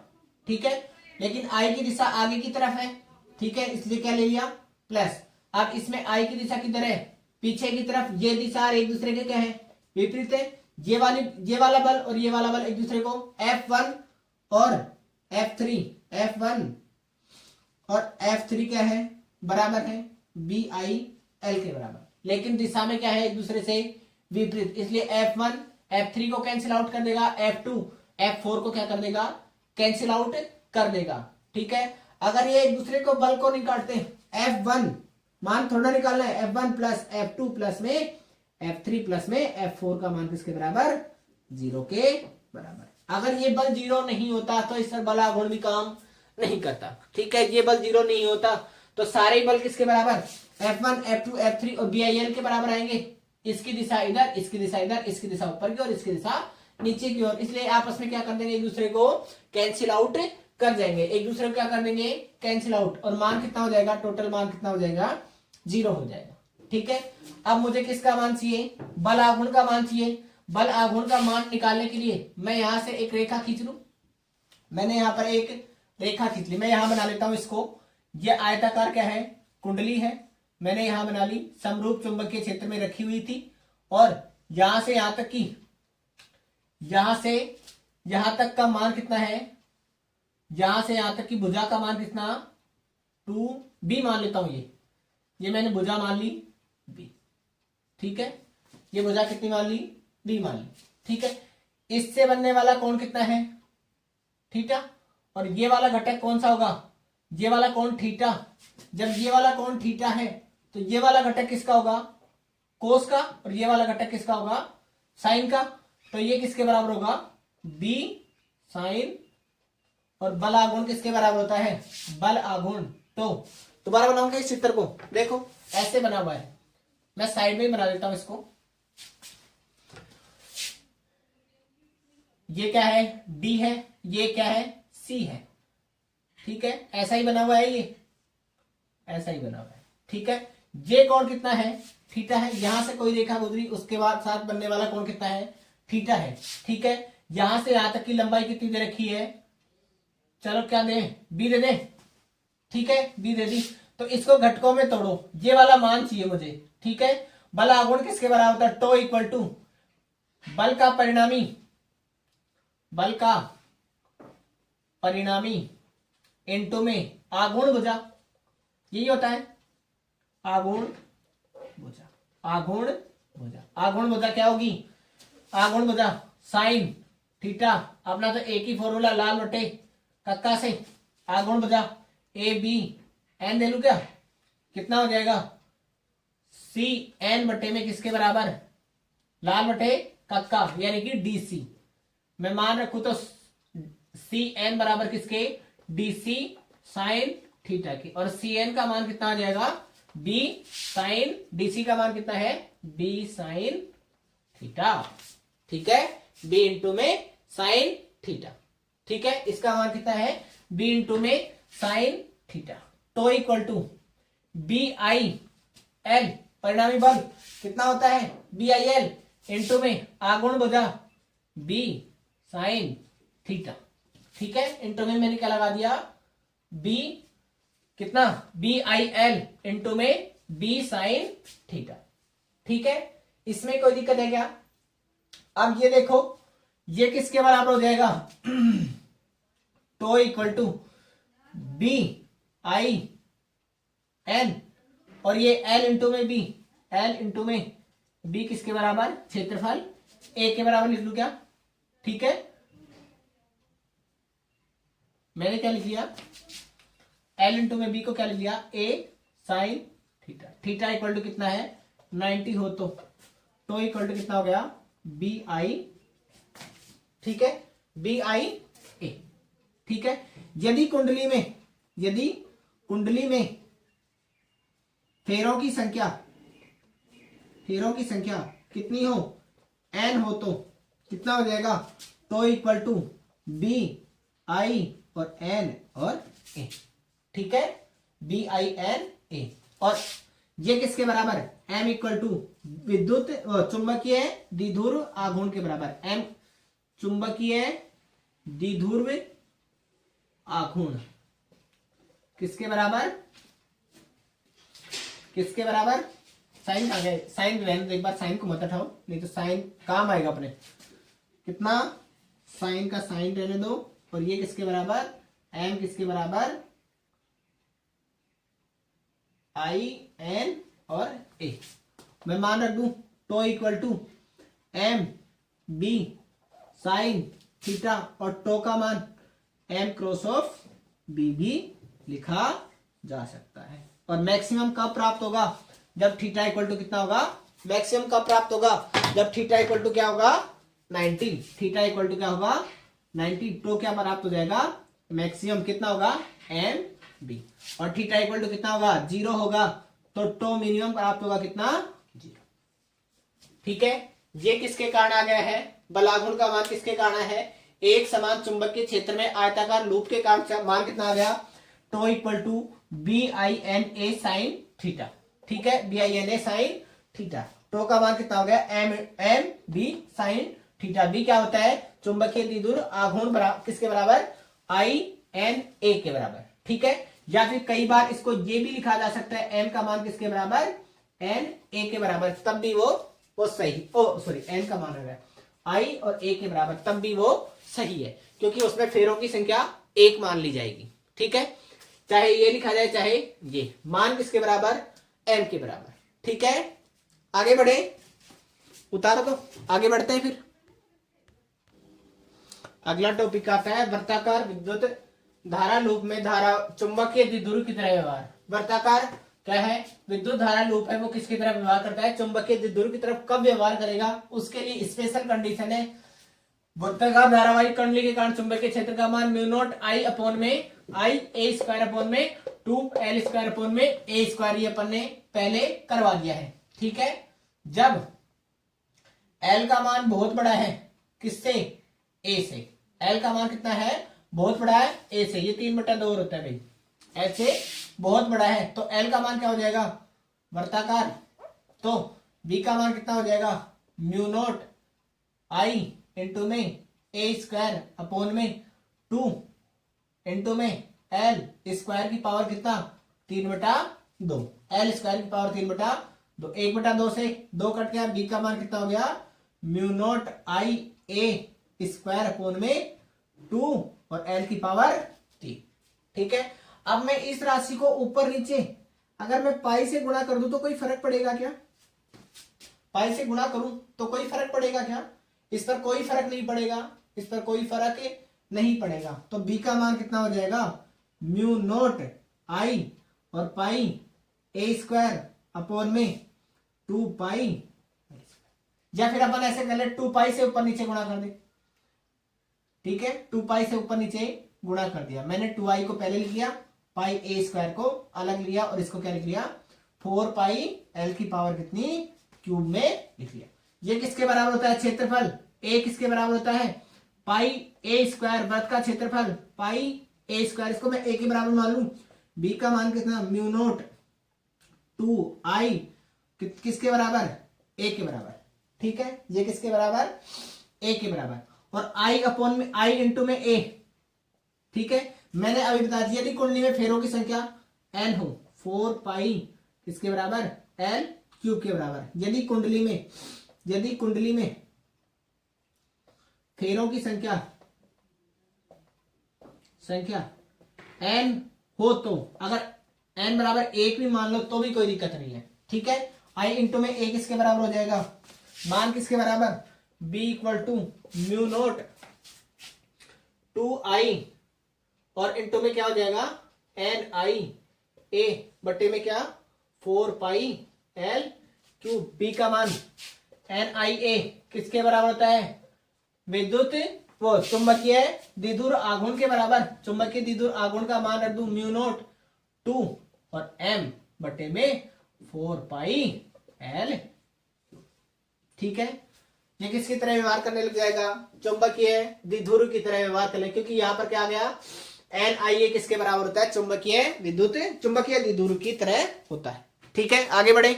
ठीक है, लेकिन आई की दिशा आगे की तरफ है, ठीक है, इसलिए क्या ले लिया प्लस। अब इसमें आई की दिशा किधर है पीछे की तरफ ये दिशा और एक दूसरे के क्या है, विपरीत है। ये वाला बल और ये वाला बल एक दूसरे को F1 और F3, F1 और F3 क्या है, बराबर है BIL के बराबर, लेकिन दिशा में क्या है, एक दूसरे से विपरीत। इसलिए F1 F3 को कैंसिल आउट कर देगा, F2 F4 को क्या कर देगा, कैंसिल आउट कर देगा। ठीक है, अगर ये एक दूसरे को बल को नहीं काटते, F1 मान थोड़ा निकालना है, F1 प्लस F2 प्लस में F3 प्लस में F4 का मान किसके बराबर, 0 के बराबर। अगर ये बल 0 नहीं होता तो इस बल आघूर्ण भी काम नहीं करता। ठीक है, ये बल 0 नहीं होता तो सारे बल किसके बराबर, F1 F2 F3 और BIL के बराबर आएंगे। इसकी दिशा इधर, इसकी दिशा इधर, इसकी दिशा ऊपर की और इसकी दिशा नीचे की ओर। इसलिए आपस में क्या कर देंगे, एक दूसरे को कैंसिल आउट कर जाएंगे, एक दूसरे को क्या कर देंगे, कैंसिल आउट, और मान कितना हो जाएगा, टोटल मान कितना हो जाएगा, 0 हो जाएगा। ठीक है, अब मुझे किसका मान चाहिए, बल आघूर्ण का मान चाहिए। बल आघूर्ण का मान निकालने के लिए मैं यहां से एक रेखा खींच लू। मैंने यहां पर एक रेखा खींच ली, मैं यहां बना लेता हूं इसको। ये आयताकार क्या है, कुंडली है, मैंने यहां बना ली, समरूप चुंबकीय क्षेत्र में रखी हुई थी, और यहां से यहां तक की, यहां से यहां तक का मान कितना है, यहां से यहां तक की भुजा का मान कितना, 2B मान लेता हूं। ये मैंने भुजा मान ली B। ठीक है, ये भुजा कितनी मान ली, B मान ली। ठीक है, इससे बनने वाला कोण कितना है, थीटा, और ये वाला घटक कौन सा होगा, ये वाला कोण थीटा। जब ये वाला कोण थीटा है तो ये वाला घटक किसका होगा, कोस का, और ये वाला घटक किसका होगा, साइन का। तो ये किसके बराबर होगा, B साइन, और बल आघूर्ण किसके बराबर होता है, बल आघूर्ण। तो दोबारा बनाऊंगा इस चित्र को, देखो ऐसे बना हुआ है, मैं साइड में ही बना देता हूं इसको। ये क्या है, D है, ये क्या है, C है। ठीक है, ऐसा ही बना हुआ है, ये ऐसा ही बना हुआ है। ठीक है, ये कोण कितना है, थीटा है। यहां से कोई रेखा गुजरी, उसके बाद साथ बनने वाला कोण कितना है, थीटा है। ठीक है, यहां से यहां तक की लंबाई कितनी दे रखी है, चलो क्या दें, B दे दें। ठीक है, B दे दी। तो इसको घटकों में तोड़ो, ये वाला मान चाहिए मुझे। ठीक है, बल आघूर्ण किसके बराबर होता है, टो इक्वल टू बल का परिणामी, बल का परिणामी इनटू में आघूर्ण भुजा, यही होता है आघूर्ण भुजा। आघूर्ण भुजा, आघूर्ण भुजा क्या होगी, आघूर्ण भुजा साइन थीटा, अपना तो एक ही फॉर्मूला, लाल बटे कक्का से। आघूर्ण भुजा ABN दे लू क्या, कितना हो जाएगा, CN बटे में किसके बराबर, लाल बटे कक्का, यानी कि DC। मैं मान रखू तो CN बराबर किसके, DC साइन थीटा की, और CN का मान कितना आ जाएगा, B साइन, DC का मान कितना है, B साइन थीटा। ठीक है, B इंटू में साइन थीटा। ठीक है, इसका मान कितना है, B इंटू में साइन थीटा। तो इक्वल टू BIL, परिणामी बल कितना होता है, BIL इंटू में आघूर्ण भुजा B साइन थीटा। ठीक है, इंटू में मैंने क्या लगा दिया, B कितना, BIL इंटू में B साइन थीटा। ठीक है, इसमें कोई दिक्कत है क्या। अब ये देखो, ये किसके बराबर हो जाएगा, तो इक्वल टू BIN, और ये L इंटू में B, L इंटू में B किसके बराबर, क्षेत्रफल A के बराबर लिख लू क्या। ठीक है, मैंने क्या लिख लिया, L इंटू में B को क्या लिख लिया, A sine theta. Theta equal to कितना है, 90 हो तो इक्वल टू कितना हो गया, BI। ठीक है, BIA। ठीक है, यदि कुंडली में फेरों की संख्या कितनी हो, N हो तो कितना हो जाएगा, तो इक्वल टू BI और N और A। ठीक है, BINA, और ये किसके बराबर, M इक्वल टू विद्युत चुंबकीय द्विध्रुव आघूर्ण के बराबर, M चुंबकीय द्विध्रुव आघूर्ण किसके बराबर, साइन आ गया, साइन रहने दो, एक बार साइन को मत हटाओ नहीं तो साइन काम आएगा अपने। कितना, साइन का साइन रहने दो, और ये किसके बराबर, एम किसके बराबर, आई एन और ए। मैं मान रख दूं tau equal to M B sine theta, और टो का मान एम क्रॉस ऑफ बी भी लिखा जा सकता है। और मैक्सिमम कब प्राप्त होगा, जब थीटा इक्वल टू कितना होगा, मैक्सिमम कब प्राप्त होगा, जब थीटा इक्वल टू क्या होगा 90, थीटा इक्वल टू क्या होगा 90, तो क्या प्राप्त हो जाएगा, मैक्सिमम कितना होगा एम बी, और थीटा इक्वल टू कितना होगा 0 होगा, तो टो मिनिमम प्राप्त होगा कितना 0। ठीक है, ये किसके कारण आ गया है, बलागुण का मान किसके कारण है, एक समान चुंबकीय क्षेत्र में आयताकार लूप के कारण मान कितना आ गया, tau equal to B I N A sine theta. ठीक है, B I N A sine theta, tau का मान कितना हो गया M M B sine theta. B क्या होता है, चुंबकीय द्विध्रुव आघूर्ण किसके बराबर, आई एन ए के बराबर। ठीक है, या फिर कई बार इसको ये भी लिखा जा सकता है, एम का मान किसके बराबर, एन ए के बराबर, तब भी वो सही, सॉरी एन का मान है आई और ए के बराबर, तब भी वो सही है, क्योंकि उसमें फेरों की संख्या 1 मान ली जाएगी। ठीक है, चाहे ये लिखा जाए चाहे ये, मान किसके बराबर, एम के बराबर। ठीक है, आगे बढ़े, उतारो तो आगे बढ़ते हैं फिर। अगला टॉपिक आता है वृत्ताकार विद्युत धारा लूप में धारा चुंबकीय द्विध्रुव की तरह व्यवहार। वृत्ताकार क्या है, विद्युत धारा लूप है, वो किसकी तरफ व्यवहार करता है, चुंबकीय द्विध्रुव की तरफ कब व्यवहार करेगा, उसके लिए स्पेशल कंडीशन है। वृत्ताकार धारावाहिक कुंडली के कारण चुंबकीय क्षेत्र का मान म्यू नॉट आई अपॉन में आई ए स्क्वायर अपॉन में 2 L² अपॉन में ए स्क्वायर, ये अपन ने पहले करवा दिया है। ठीक है, जब L का मान बहुत बड़ा है किससे, A से, L का मान कितना है, बहुत बड़ा है A से, ये 3/2 होता है भाई, L से बहुत बड़ा है, तो L का मान क्या हो जाएगा वृत्ताकार, तो B का मान कितना हो जाएगा म्यू नॉट आई इंटू में ए स्क्वायर अपॉन में 2 इंटू में L स्क्वायर की पावर कितना 3/2, L स्क्वायर की पावर 3/2, 1/2 से 2 कट गया, B का मान कितना हो गया म्यू नॉट आई ए स्क्वायर अपॉन में 2 और L की पावर 3। ठीक है, अब मैं इस राशि को ऊपर नीचे अगर मैं पाई से गुणा कर दूं तो कोई फर्क पड़ेगा क्या, पाई से गुणा करूं तो कोई फर्क पड़ेगा क्या, इस पर कोई फर्क नहीं पड़ेगा, इस पर कोई फर्क नहीं पड़ेगा, तो B का मान कितना हो जाएगा म्यू नॉट आई और पाई ए स्क्वायर अपॉन में 2 पाई, या फिर अपन ऐसे कर ले 2 पाई से ऊपर नीचे गुणा कर दे। ठीक है, 2 पाई से ऊपर नीचे गुणा कर दिया मैंने, 2i को पहले लिख लिया, पाई ए स्क्वायर को अलग लिया, और इसको क्या लिख लिया 4 पाई एल की पावर कितनी क्यूब में लिख लिया। ये किसके बराबर होता है क्षेत्रफल, ए किसके बराबर होता है पाई ए स्क्वायर, वृत्त का क्षेत्रफल पाई ए स्क्वायर, इसको मैं ए के बराबर मान लूं, बी का मान कितना म्यू नॉट 2i किसके बराबर ए के बराबर। ठीक है, ये किसके बराबर ए के बराबर, और आई अपॉन में आई इंटू में ए। ठीक है, मैंने अभी बता दिया यदि कुंडली में फेरों की संख्या n हो 4 पाई किसके बराबर l क्यूब के बराबर, यदि कुंडली में फेरों की संख्या n हो, तो अगर n बराबर 1 भी मान लो तो भी कोई दिक्कत नहीं है। ठीक है, i इंटू में a किसके बराबर हो जाएगा, मान किसके बराबर b equal to mu naught 2i और इंटू में क्या हो जाएगा एन आई ए बटे में क्या 4 पाई एल क्यूब। बी का मान एन आई ए किसके बराबर होता है, विद्युत वो चुंबकीय द्विध्रुव आघूर्ण के बराबर, चुंबकीय द्विध्रुव आघूर्ण का मान रख दू म्यू नॉट 2 और एम बटे में 4 पाई एल। ठीक है, ये किसकी तरह व्यवहार करने लग जाएगा, चुंबकीय द्विध्रुव की तरह व्यवहार करने, क्योंकि यहां पर क्या आ गया एन आई ए किसके बराबर होता है, चुंबकीय द्विध्रुव की तरह होता है। ठीक है, आगे बढ़े।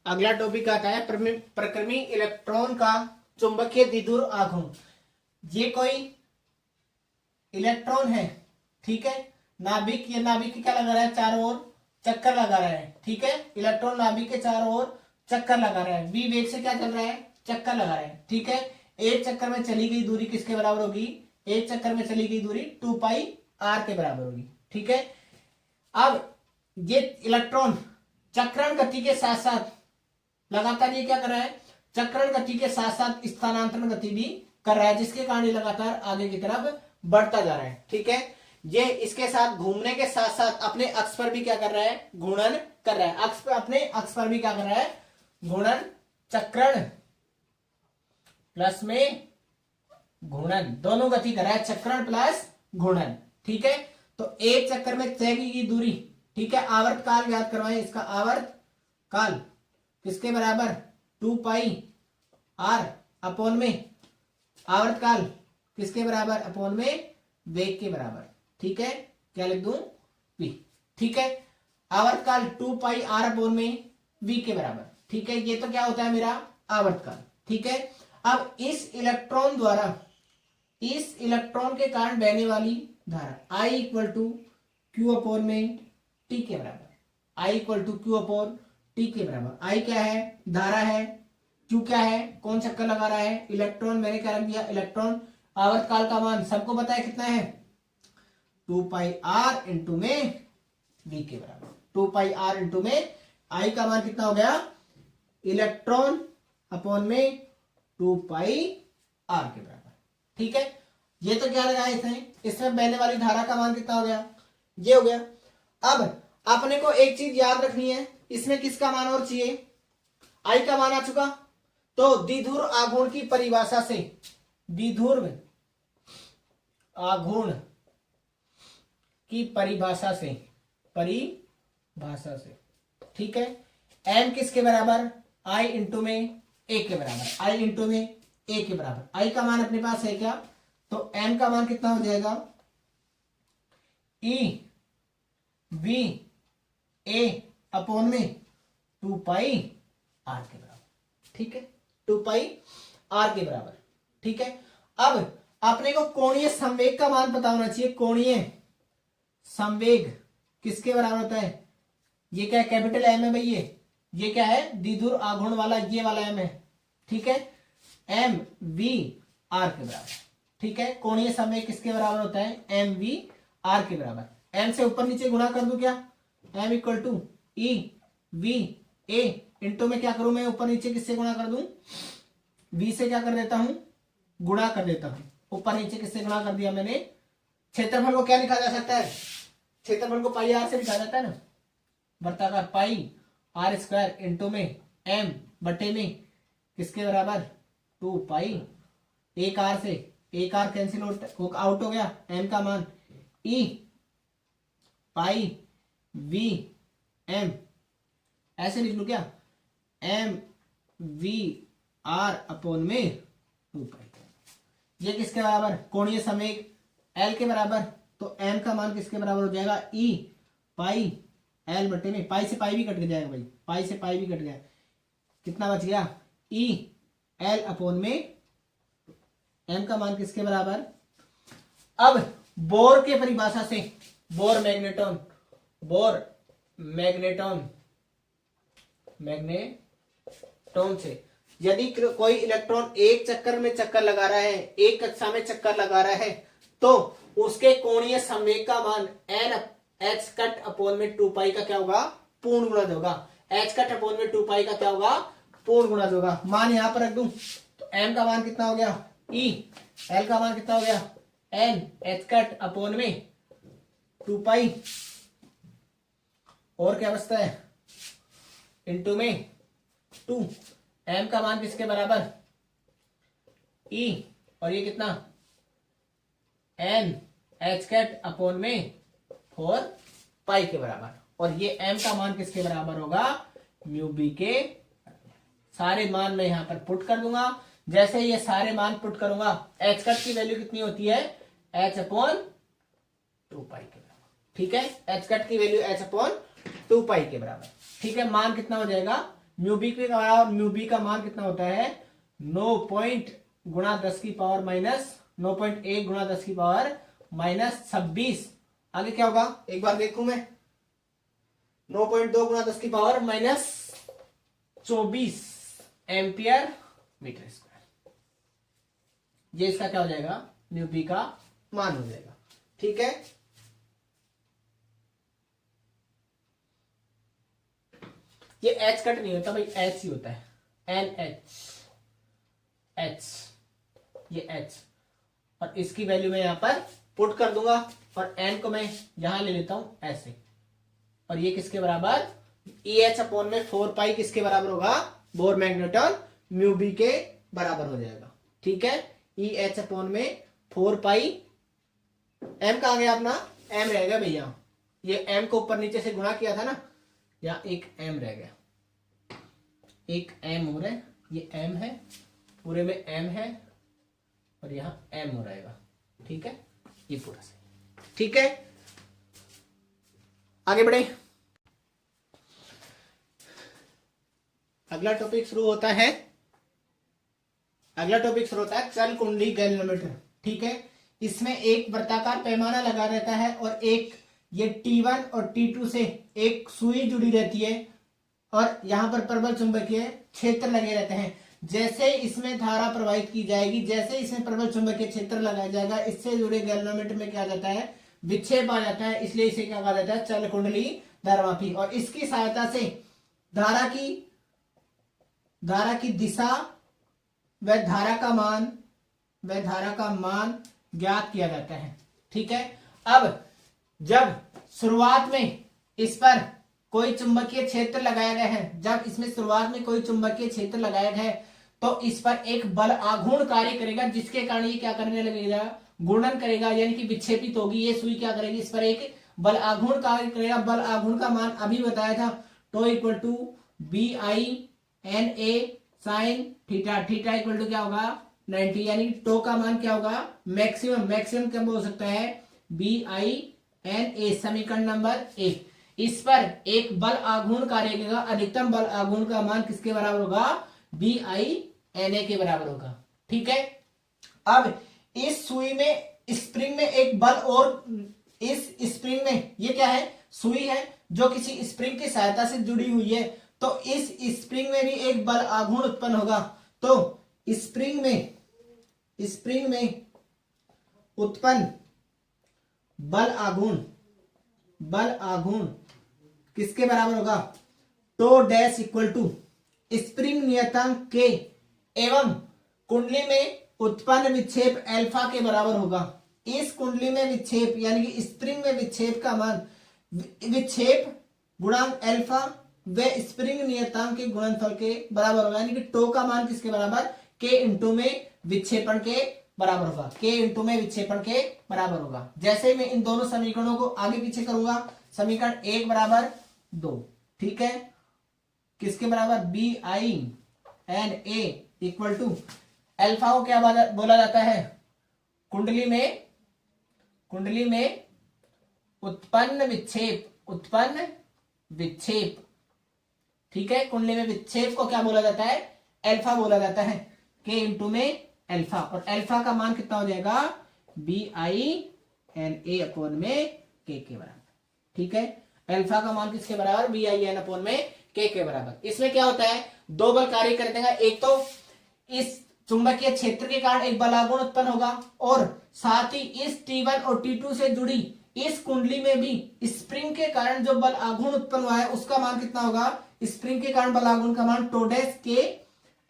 अगला टॉपिक आता है प्रक्रमी इलेक्ट्रॉन का चुंबकीय द्विध्रुव आघूर्ण। ये कोई इलेक्ट्रॉन है, ठीक है, नाभिक, ये नाभिक क्या लगा रहा है चारों ओर, चक्कर लगा रहा है, ठीक है। इलेक्ट्रॉन नाभिक के चारों ओर चक्कर लगा रहा है, v वेग से क्या चल रहा है, चक्कर लगा रहा है, ठीक है। एक चक्कर में चली गई दूरी किसके बराबर होगी, एक चक्कर में चली गई दूरी 2 पाई r के बराबर होगी, ठीक है। अब ये इलेक्ट्रॉन चक्रण गति के साथ साथ लगातार ये क्या कर रहा है, चक्रण गति के साथ साथ स्थानांतरण गति भी कर रहा है, जिसके कारण ये लगातार आगे की तरफ बढ़ता जा रहा है, ठीक है। ये इसके साथ घूमने के साथ साथ अपने अक्ष पर भी क्या कर रहा है, घूर्णन कर रहा है। अक्ष पर, अपने अक्ष पर भी क्या कर रहा है, घूर्णन, चक्रण प्लस में घूर्णन, दोनों गति कर रहा है, चक्रण प्लस घूर्णन, ठीक है। तो एक चक्कर में तय की दूरी, ठीक है। आवर्त काल याद करवाएं, इसका आवर्त काल किसके बराबर, 2 पाई r अपॉन में, आवर्त काल किसके बराबर, अपॉन में वेग के बराबर, ठीक है। क्या लिख दूं, v, ठीक है। आवर्त काल 2 पाई r अपॉन में v के बराबर, ठीक है। ये तो क्या होता है मेरा आवर्त काल, ठीक है। अब इस इलेक्ट्रॉन द्वारा, इस इलेक्ट्रॉन के कारण बहने वाली धारा I equal to Q upon में टी के बराबर, I equal to Q upon T के बराबर। I क्या है, धारा है, Q क्या है, कौन चक्कर लगा रहा है, इलेक्ट्रॉन, मैंने क्या रख दिया, इलेक्ट्रॉन। आवर्त काल का मान सबको पता है कितना है, 2 पाई r इंटू में v के बराबर, 2 पाई r इंटू में I का मान कितना हो गया, इलेक्ट्रॉन अपॉन में 2 पाई r के बराबर, ठीक है। ये तो क्या लगाया इसमें बहने वाली धारा का मान कितना हो गया, ये हो गया। अब अपने को एक चीज याद रखनी है, इसमें किसका मान और चाहिए, I का मान आ चुका। तो द्विध्रुव आघूर्ण की परिभाषा से, द्विध्रुव आघूर्ण की परिभाषा से, ठीक है, m किसके बराबर, I इंटू में a के बराबर, I इंटू में a के बराबर। I का मान अपने पास है क्या, तो m का मान कितना हो जाएगा, e v a अपॉन में 2 पाई r के बराबर, ठीक है, 2 पाई r के बराबर, ठीक है। अब अपने को कोणीय संवेग का मान पता होना चाहिए, कोणीय संवेग किसके बराबर होता है, ये क्या है, कैपिटल M है भाई, ये क्या है, द्विध्रुव आघूर्ण वाला, ये वाला M है, ठीक है, m v r के बराबर, ठीक है। कोणीय संवेग किसके बराबर होता है, m v r के बराबर। m से ऊपर नीचे गुणा कर दूं क्या, m equal to e v a into में क्या करूं मैं, ऊपर नीचे किससे गुणा कर दूं, v से क्या कर देता हूं, गुणा कर देता हूं, ऊपर नीचे किससे गुणा कर दिया मैंने। क्षेत्रफल को क्या लिखा जा सकता है, क्षेत्रफल को पाई r से लिखा जाता है ना, वर्ताकार पाई r स्क्वायर इंटू में m बटे में किसके बराबर, 2 पाई, एक r से एक r कैंसिल आउट हो गया, m का मान e पाई v m, ऐसे लिख लू क्या, m v r अपॉन में 2 पाई। ये किसके बराबर, कोणीय संवेग L के बराबर, तो m का मान किसके बराबर हो जाएगा, e पाई L बटे में, पाई से पाई भी कट जाएगा भाई, पाई से पाई भी कट गया, कितना बच गया, e L अपॉन में m का मान किसके बराबर। अब बोर के परिभाषा से, बोर मैग्नेटॉन, मैग्नेटॉन से यदि कोई इलेक्ट्रॉन एक चक्कर में चक्कर लगा रहा है, एक कक्षा में चक्कर लगा रहा है, तो उसके कोणीय संवेग का मान n h कट अपॉन में 2 पाई का क्या होगा, पूर्ण गुणज होगा। h कट अपॉन में 2 पाई का क्या होगा, पूर्ण गुणज होगा। मान यहां पर रख दूं तो m का मान कितना हो गया, e, l का मान कितना हो गया, n h कट अपॉन में 2 पाई, और क्या बचता है, इंटू में 2, m का मान किसके बराबर, e, और ये कितना, n h कैट अपॉन में 4 पाई के बराबर, और ये m का मान किसके बराबर होगा, म्यू बी के। सारे मान मैं यहां पर पुट कर दूंगा, जैसे ये सारे मान पुट करूंगा, h कट की वैल्यू कितनी होती है, h अपॉन 2 पाई के बराबर, ठीक है, h कट की वैल्यू h अपॉन 2 पाई के बराबर, ठीक है। मान कितना हो जाएगा, म्यू बी के बराबर, म्यू बी का मान कितना होता है, 9 गुणा 10 की पावर माइनस 9.1 गुणा 10 की पावर माइनस 26। आगे क्या होगा, एक बार देखूं मैं, 9.2 गुणा 10 की पावर -24 एम्पियर मीटर स्क्वायर। ये इसका क्या हो जाएगा, म्यू बी का मान हो जाएगा। ठीक है, ये एच कट नहीं होता भाई, एच ही होता है, एन एच एच, ये एच, और इसकी वैल्यू मैं यहां पर पुट कर दूंगा और एन को मैं यहां ले लेता हूं ऐसे, और ये किसके बराबर, ई एच अपॉन में 4 पाई किसके बराबर होगा, बोर मैग्नेटॉन म्यू बी के बराबर हो जाएगा। ठीक है, ई एच अपॉन में 4 पाई, एम कहां गया अपना, एम रह गया भैया, ये एम को ऊपर नीचे से गुणा किया था ना, यहाँ एक एम रह गया, एक एम हो रहा है, ये एम है, पूरे में एम है, और यहां एम हो रहेगा। ठीक है, ये पूरा सही। ठीक है, आगे बढ़े, अगला टॉपिक शुरू होता है, चल कुंडली गैल्वेनोमीटर। ठीक है, इसमें एक वृत्ताकार पैमाना लगा रहता है और एक ये T1 और T2 से एक सुई जुड़ी रहती है, और यहां पर प्रबल चुंबकीय क्षेत्र लगे रहते हैं। जैसे इसमें धारा प्रवाहित की जाएगी, जैसे इसमें प्रबल चुंबकीय क्षेत्र लगाया जाएगा, इससे जुड़े गैल्वेनोमीटर में क्या जाता है, विक्षेप आ जाता है, इसलिए इसे क्या कहा जाता है, चल कुंडली धारामापी। और इसकी सहायता से धारा की दिशा व धारा का मान ज्ञात किया जाता है। ठीक है, अब जब शुरुआत में इस पर कोई चुंबकीय क्षेत्र लगाया गया है, जब इसमें शुरुआत में कोई चुंबकीय क्षेत्र लगाया गया है, तो इस पर एक बल आघूर्ण कार्य करेगा, जिसके कारण ये क्या करने लगेगा, गुणन करेगा, यानी कि विक्षेपित होगी। ये सुई क्या करेगी, इस पर एक बल आघूर्ण कार्य करेगा। बल आघूर्ण का मान अभी बताया था, tau equal to B I N A sine theta, theta equal to क्या होगा 90, यानी कि टो का मान क्या होगा, मैक्सिमम क्या हो सकता है, बी आई एन ए, समीकरण नंबर 1। इस पर एक बल आघूर्ण कार्य करेगा, अधिकतम बल आघूर्ण का मान किसके बराबर होगा, बी आई एन ए के बराबर होगा। ठीक है, अब इस सुई में, स्प्रिंग में एक बल, और इस स्प्रिंग में ये क्या है, सुई है जो किसी स्प्रिंग की सहायता से जुड़ी हुई है, तो इस स्प्रिंग में भी एक बल आघूर्ण उत्पन्न होगा। तो स्प्रिंग में उत्पन्न बल आघूर्ण किसके बराबर होगा, tau dash equal to spring नियतांक के एवं कुंडली में उत्पन्न विक्षेप अल्फा के बराबर होगा। इस कुंडली में विक्षेप, यानी कि स्प्रिंग में विक्षेप का मान, विक्षेप गुणांक अल्फा व स्प्रिंग नियतांक के गुणनफल के बराबर होगा, यानी कि टो का मान किसके बराबर, के इंटू में विक्षेपण के बराबर होगा, के इंटू में विक्षेपण के बराबर होगा। जैसे मैं इन दोनों समीकरणों को आगे पीछे करूंगा, समीकरण 1 बराबर 2, ठीक है, किसके बराबर, B I N A equal to alpha को क्या बोला जाता है, कुंडली में उत्पन्न विक्षेप, ठीक है, कुंडली में विक्षेप को क्या बोला जाता है, अल्फा बोला जाता है, के इंटू में अल्फा, और अल्फा का मान कितना हो जाएगा, B I N A upon में के बराबर। ठीक है, अल्फा का मान किसके बराबर, बी आई एन अपॉन में के बराबर। इसमें क्या होता है, दो बल कार्य कर देगा, एक तो इस चुंबकीय क्षेत्र के कारण एक बल आघूर्ण उत्पन्न होगा, और साथ ही इस T1 और T2 से जुड़ी इस कुंडली में भी स्प्रिंग के कारण जो बल आघूर्ण उत्पन्न हुआ है उसका मान कितना होगा, स्प्रिंग के कारण बल आघूर्ण का मान टो डैश के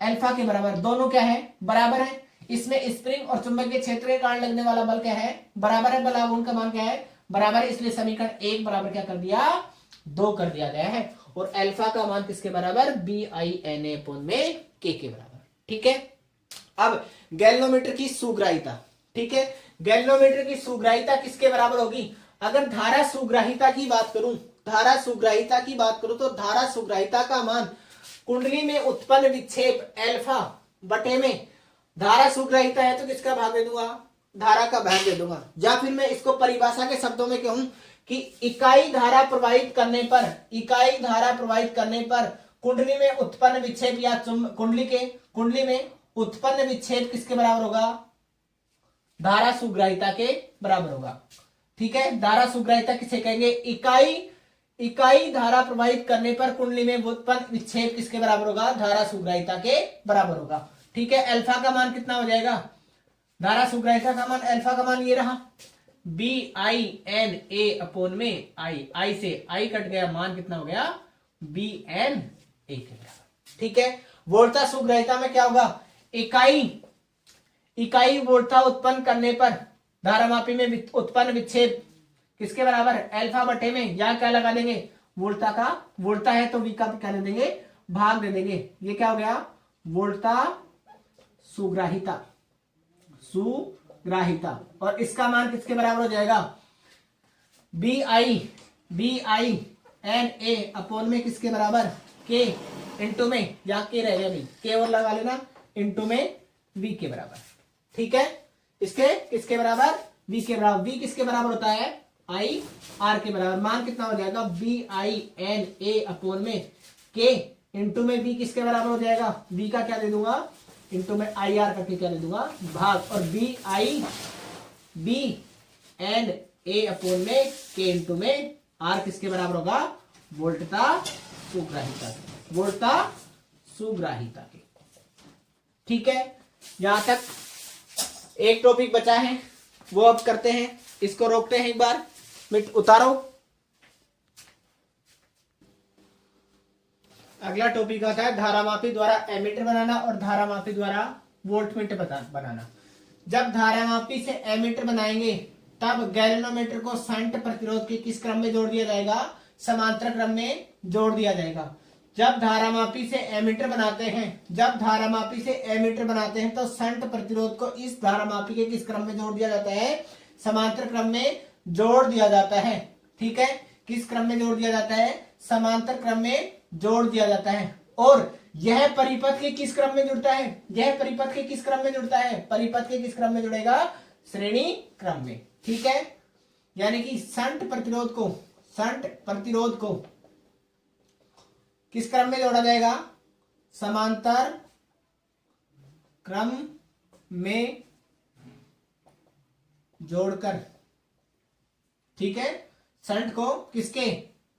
अल्फा के बराबर। दोनों क्या है, बराबर है। इसमें स्प्रिंग और चुंबकीय क्षेत्र के कारण लगने वाला बल क्या है, बराबर है, बल आघूर्ण का मान क्या है, बराबर है, इसलिए समीकरण 1 बराबर क्या कर दिया, 2 कर दिया गया है, और अल्फा का मान किसके बराबर, B I N A upon में के बराबर। ठीक है, अब गैल्वेनोमीटर की सुग्राहिता, ठीक है, गैल्वेनोमीटर की सुग्राहिता किसके बराबर होगी, अगर धारा सुग्राहिता की बात करूं, तो धारा सुग्राहिता का मान कुंडली में उत्पन्न विक्षेप अल्फा बटे में, धारा सुग्राहिता है तो किसका भाग दे दूंगा, धारा का भाग दे दूंगा, या फिर मैं इसको परिभाषा के शब्दों में कहूं कि इकाई धारा प्रवाहित करने पर कुंडली में उत्पन्न विक्षेप या कुंडली में उत्पन्न विक्षेप किसके बराबर होगा, धारा सुग्राहिता के बराबर होगा। ठीक है, धारा सुग्राहिता किसे कहेंगे, इकाई धारा प्रवाहित करने पर कुंडली में उत्पन्न विक्षेप किसके बराबर होगा? धारा सुग्राहिता के बराबर होगा। ठीक है, अल्फा का मान कितना हो जाएगा? धारा सुग्राहिता का मान अल्फा का मान ये रहा BI अपोन में आई से आई कट गया, मान कितना हो गया? BN A के बराबर। ठीक है, वोल्टता सुग्राहिता में क्या होगा? इकाई वोल्टता उत्पन्न करने पर धारामापी में उत्पन्न विक्षेप किसके बराबर? अल्फा बटे में, यहां क्या लगा देंगे? वोल्टता का, वोल्टता है तो V का क्या दे देंगे? भाग दे देंगे। ये क्या हो गया? वोल्टता सुग्राहिता, सुग्राहिता। और इसका मान किसके बराबर हो जाएगा? BI अपोन में किसके बराबर? K इंटू में, या K रह गया नहीं, K और लगा लेना, इंटू में V के बराबर। ठीक है, इसके किसके बराबर? V के बराबर। V किसके बराबर होता है? IR के बराबर। मान कितना हो जाएगा? BINA अपोन में K इंटू में V किसके बराबर हो जाएगा? V का क्या दे दूंगा? इंटू में IR करके क्या दे दूंगा? भाग। और BN अपोन में K इंटू में R किसके बराबर होगा? वोल्टता सुग्राहिता, वोल्टता सुग्राहिता के। ठीक है, यहां तक एक टॉपिक बचा है, वो अब करते हैं। इसको रोकते हैं, एक बार मिट उतारो। अगला टॉपिक आता है धारामापी द्वारा एमीटर बनाना और धारामापी द्वारा वोल्टमीटर बनाना। जब धारामापी से एमीटर बनाएंगे तब गैल्वेनोमीटर को शंट प्रतिरोध के किस क्रम में जोड़ दिया जाएगा? समांतर क्रम में जोड़ दिया जाएगा। जब धारामापी से एमीटर बनाते हैं तो शंट प्रतिरोध को इस धारामापी के किस क्रम में जोड़ दिया जाता है? समांतर क्रम में जोड़ दिया जाता है। ठीक है, किस क्रम में जोड़ दिया जाता है? समांतर क्रम में जोड़ दिया जाता है। और यह परिपथ के किस क्रम में जुड़ता है? परिपथ के किस क्रम में जुड़ेगा? श्रेणी क्रम में। ठीक है, यानी कि शंट प्रतिरोध को किस क्रम में जोड़ा जाएगा? समांतर क्रम में जोड़कर। ठीक है, शंट को किसके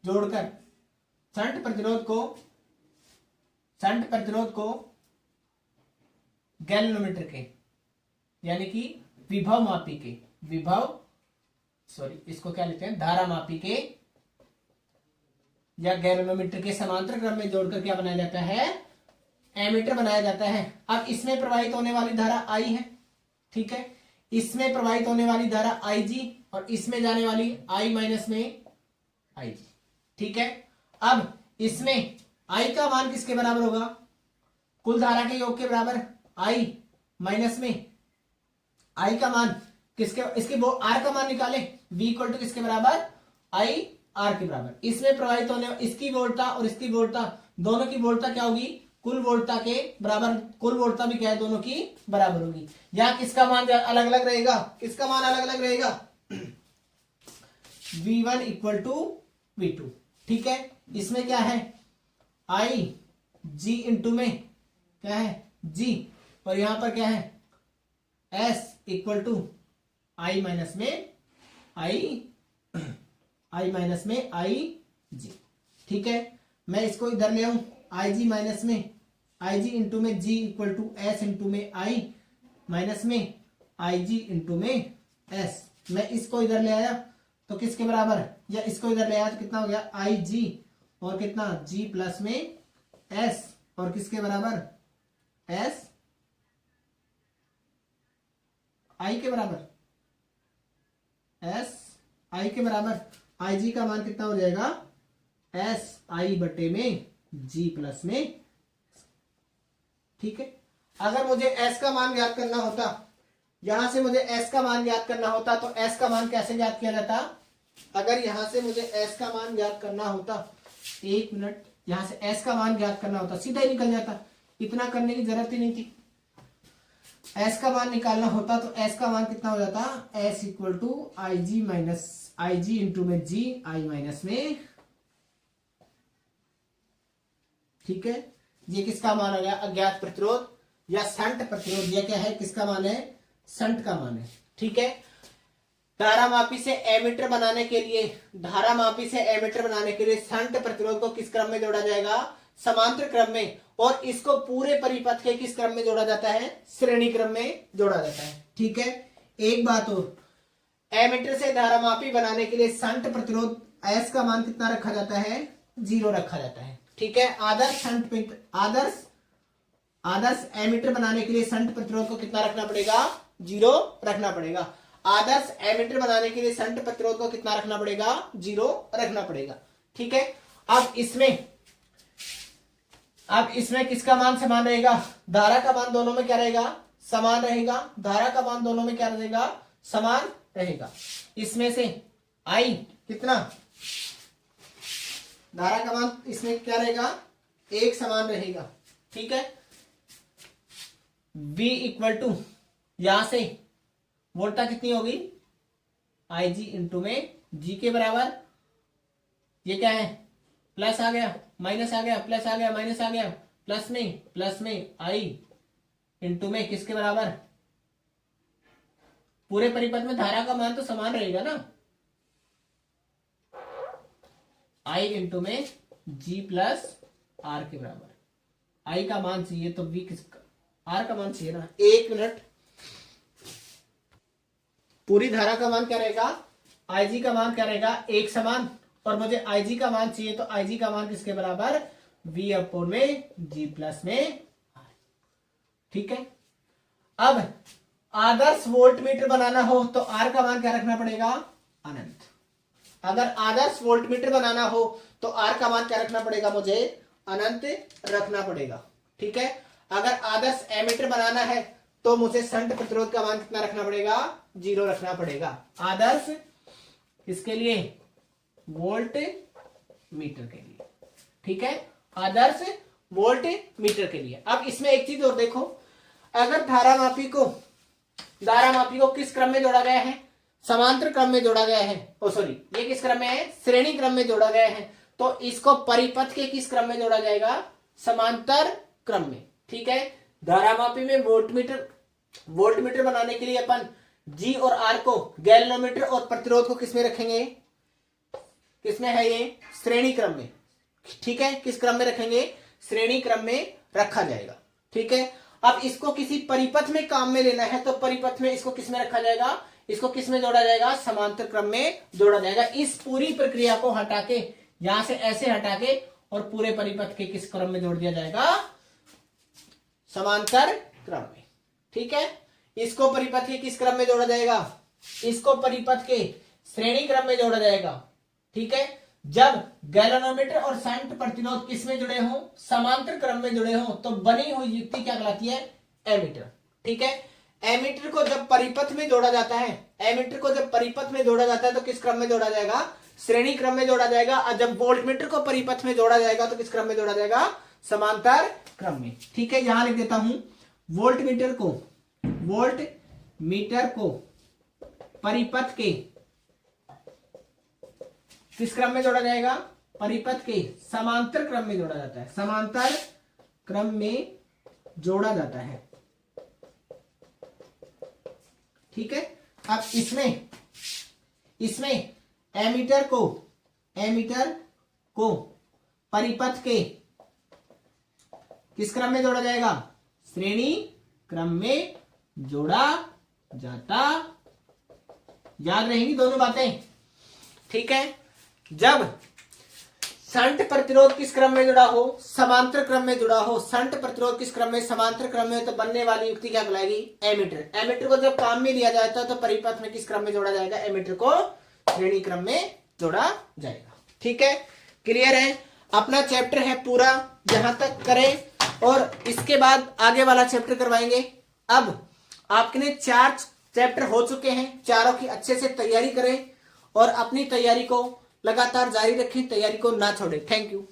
जोड़कर? शंट प्रतिरोध को गैल्वेनोमीटर के, यानी कि इसको क्या लेते हैं? धारामापी के या गैल्वेनोमीटर के समांतर क्रम में जोड़कर क्या बनाया जाता है? एमीटर बनाया जाता है। अब इसमें प्रवाहित होने वाली धारा I है। ठीक है, इसमें प्रवाहित होने वाली धारा IG और इसमें जाने वाली I माइनस में IG। ठीक है, अब इसमें I का मान किसके बराबर होगा? कुल धारा के योग के बराबर। I माइनस में I का मान किसके? इसके वो R का मान निकाले। V इक्वल टू किसके बराबर? I R के बराबर। इसमें प्रवाहित होने इसकी वोल्टता और इसकी वोल्टता, दोनों की वोल्टता क्या होगी? कुल वोल्टता के बराबर। कुल वोल्टता भी क्या है? दोनों की बराबर होगी। या किसका मान अलग अलग रहेगा? किसका मान अलग अलग रहेगा? V1 equal to V2। ठीक है, इसमें क्या है? I G इंटू में क्या है? G, और यहां पर क्या है? S equal to I minus में I G। ठीक है, मैं इसको इधर ले आऊं, IG माइनस में IG इंटू में G equal to S into में I माइनस में IG इंटू में S। मैं इसको इधर ले आया तो किसके बराबर? या इसको इधर ले आया तो कितना हो गया? IG और कितना? G प्लस में S, और किसके बराबर? S I के बराबर, S I के बराबर। IG का मान कितना हो जाएगा? S I बटे में G प्लस में। ठीक है, अगर मुझे S का मान ज्ञात करना होता, यहां से मुझे S का मान ज्ञात करना होता तो S का मान कैसे ज्ञात किया जाता? अगर यहां से मुझे S का मान ज्ञात करना होता, एक मिनट, यहां से S का मान ज्ञात करना होता, सीधा ही निकल जाता, इतना करने की जरूरत ही नहीं थी। S का मान निकालना होता तो S का मान कितना हो जाता? S equal to IG minus IG into में G I माइनस में। ठीक है, ये किसका मान हो गया? अज्ञात प्रतिरोध या शंट प्रतिरोध। ये क्या है? किसका मान है? शंट का मान है। ठीक है, धारामापी से एमीटर बनाने के लिए, धारामापी से एमीटर बनाने के लिए शंट प्रतिरोध को किस क्रम में जोड़ा जाएगा? समांतर क्रम में। और इसको पूरे परिपथ के किस क्रम में जोड़ा जाता है? श्रेणी क्रम में जोड़ा जाता है। ठीक है, एक बात और, एमीटर से धारामापी बनाने के लिए शंट प्रतिरोध एस का मान कितना रखा जाता है? 0 रखा जाता है। ठीक है, आदर्श एमीटर बनाने के लिए शंट प्रतिरोध को कितना रखना पड़ेगा? 0 रखना पड़ेगा। आदर्श एमीटर बनाने के लिए शंट प्रतिरोध को कितना रखना पड़ेगा? 0 रखना पड़ेगा। ठीक है, अब इसमें किसका मान समान रहेगा? धारा का मान दोनों में क्या रहेगा? समान रहेगा। धारा का मान दोनों में क्या रहेगा? समान रहेगा। इसमें से आई कितना? धारा का मान इसमें क्या रहेगा? एक समान रहेगा। ठीक है, V इक्वल टू, यहां से वोल्टा कितनी होगी? IG इंटू में G के बराबर, ये क्या है? प्लस आ गया, माइनस आ गया, प्लस आ गया, माइनस आ गया, प्लस में I इंटू में किसके बराबर? पूरे परिपथ में धारा का मान तो समान रहेगा ना, I इंटू में G प्लस R के बराबर। I का मान चाहिए तो V किसका? R का मान चाहिए ना। एक मिनट, पूरी धारा का मान क्या रहेगा? IG का मान क्या रहेगा? एक समान, और मुझे IG का मान चाहिए तो IG का मान किसके बराबर? V अपोन में G प्लस में R। ठीक है, अब आदर्श वोल्टमीटर बनाना हो तो R का मान क्या रखना पड़ेगा? अनंत। अगर आदर्श वोल्टमीटर बनाना हो तो R का मान क्या रखना पड़ेगा? मुझे अनंत रखना पड़ेगा। ठीक है, अगर आदर्श एमीटर बनाना है तो मुझे शंट प्रतिरोध का मान कितना रखना पड़ेगा? 0 रखना पड़ेगा। आदर्श इसके लिए वोल्ट मीटर के लिए। ठीक है, आदर्श वोल्ट मीटर के लिए। अब इसमें एक चीज और देखो, अगर धारामापी को किस क्रम में जोड़ा गया है? समांतर क्रम में जोड़ा गया है। ये किस क्रम में है? श्रेणी क्रम में जोड़ा गया है। तो इसको परिपथ के किस क्रम में जोड़ा जाएगा? समांतर क्रम में। ठीक है, धारामापी में वोल्टमीटर बनाने के लिए अपन G और R को, गैल्वेनोमीटर और प्रतिरोध को किसमें रखेंगे? किसमें है ये? श्रेणी क्रम में। ठीक है, किस क्रम में रखेंगे? श्रेणी क्रम में रखा जाएगा। ठीक है, अब इसको किसी परिपथ में काम में लेना है तो परिपथ में इसको किसमें रखा जाएगा? इसको किसमें जोड़ा जाएगा? समांतर क्रम में जोड़ा जाएगा। इस पूरी प्रक्रिया को हटा के, यहां से ऐसे हटा के, और पूरे परिपथ के किस क्रम में जोड़ दिया जाएगा? समांतर क्रम में। ठीक है, इसको परिपथ के किस क्रम में जोड़ा जाएगा? इसको परिपथ के श्रेणी क्रम में जोड़ा जाएगा। ठीक है, जब गैल्वेनोमीटर और शंट प्रतिरोध किसमें जुड़े हो? समांतर क्रम में जुड़े हो, तो बनी हुई युक्ति क्या कहलाती है? एमीटर। ठीक है, एमीटर को जब परिपथ में जोड़ा जाता है, तो किस क्रम में जोड़ा जाएगा? श्रेणी क्रम में जोड़ा जाएगा। और जब वोल्टमीटर को परिपथ में जोड़ा जाएगा तो किस क्रम में जोड़ा जाएगा? समांतर क्रम में। ठीक है, यहां लिख देता हूं, वोल्टमीटर को परिपथ के किस क्रम में जोड़ा जाएगा? परिपथ के समांतर क्रम में जोड़ा जाता है। समांतर क्रम में जोड़ा जाता है। ठीक है, अब इसमें एमीटर को परिपथ के किस क्रम में जोड़ा जाएगा? श्रेणी क्रम में जोड़ा जाता। याद रहेंगी दोनों बातें। ठीक है, जब शंट प्रतिरोध किस क्रम में जुड़ा हो? समांतर क्रम में जुड़ा हो। शंट प्रतिरोध किस क्रम में? समांतर क्रम में। तो बनने वाली युक्ति क्या कहलाएगी? एमीटर। एमीटर को जब काम में लिया जाता है तो परिपथ में किस क्रम में जोड़ा जाएगा? एमीटर को श्रेणी क्रम में जोड़ा जाएगा। ठीक है, क्लियर है? अपना चैप्टर है पूरा, यहां तक करें और इसके बाद आगे वाला चैप्टर करवाएंगे। अब आपके 4 चैप्टर हो चुके हैं, चारों की अच्छे से तैयारी करें और अपनी तैयारी को लगातार जारी रखें, तैयारी को ना छोड़ें। Thank you.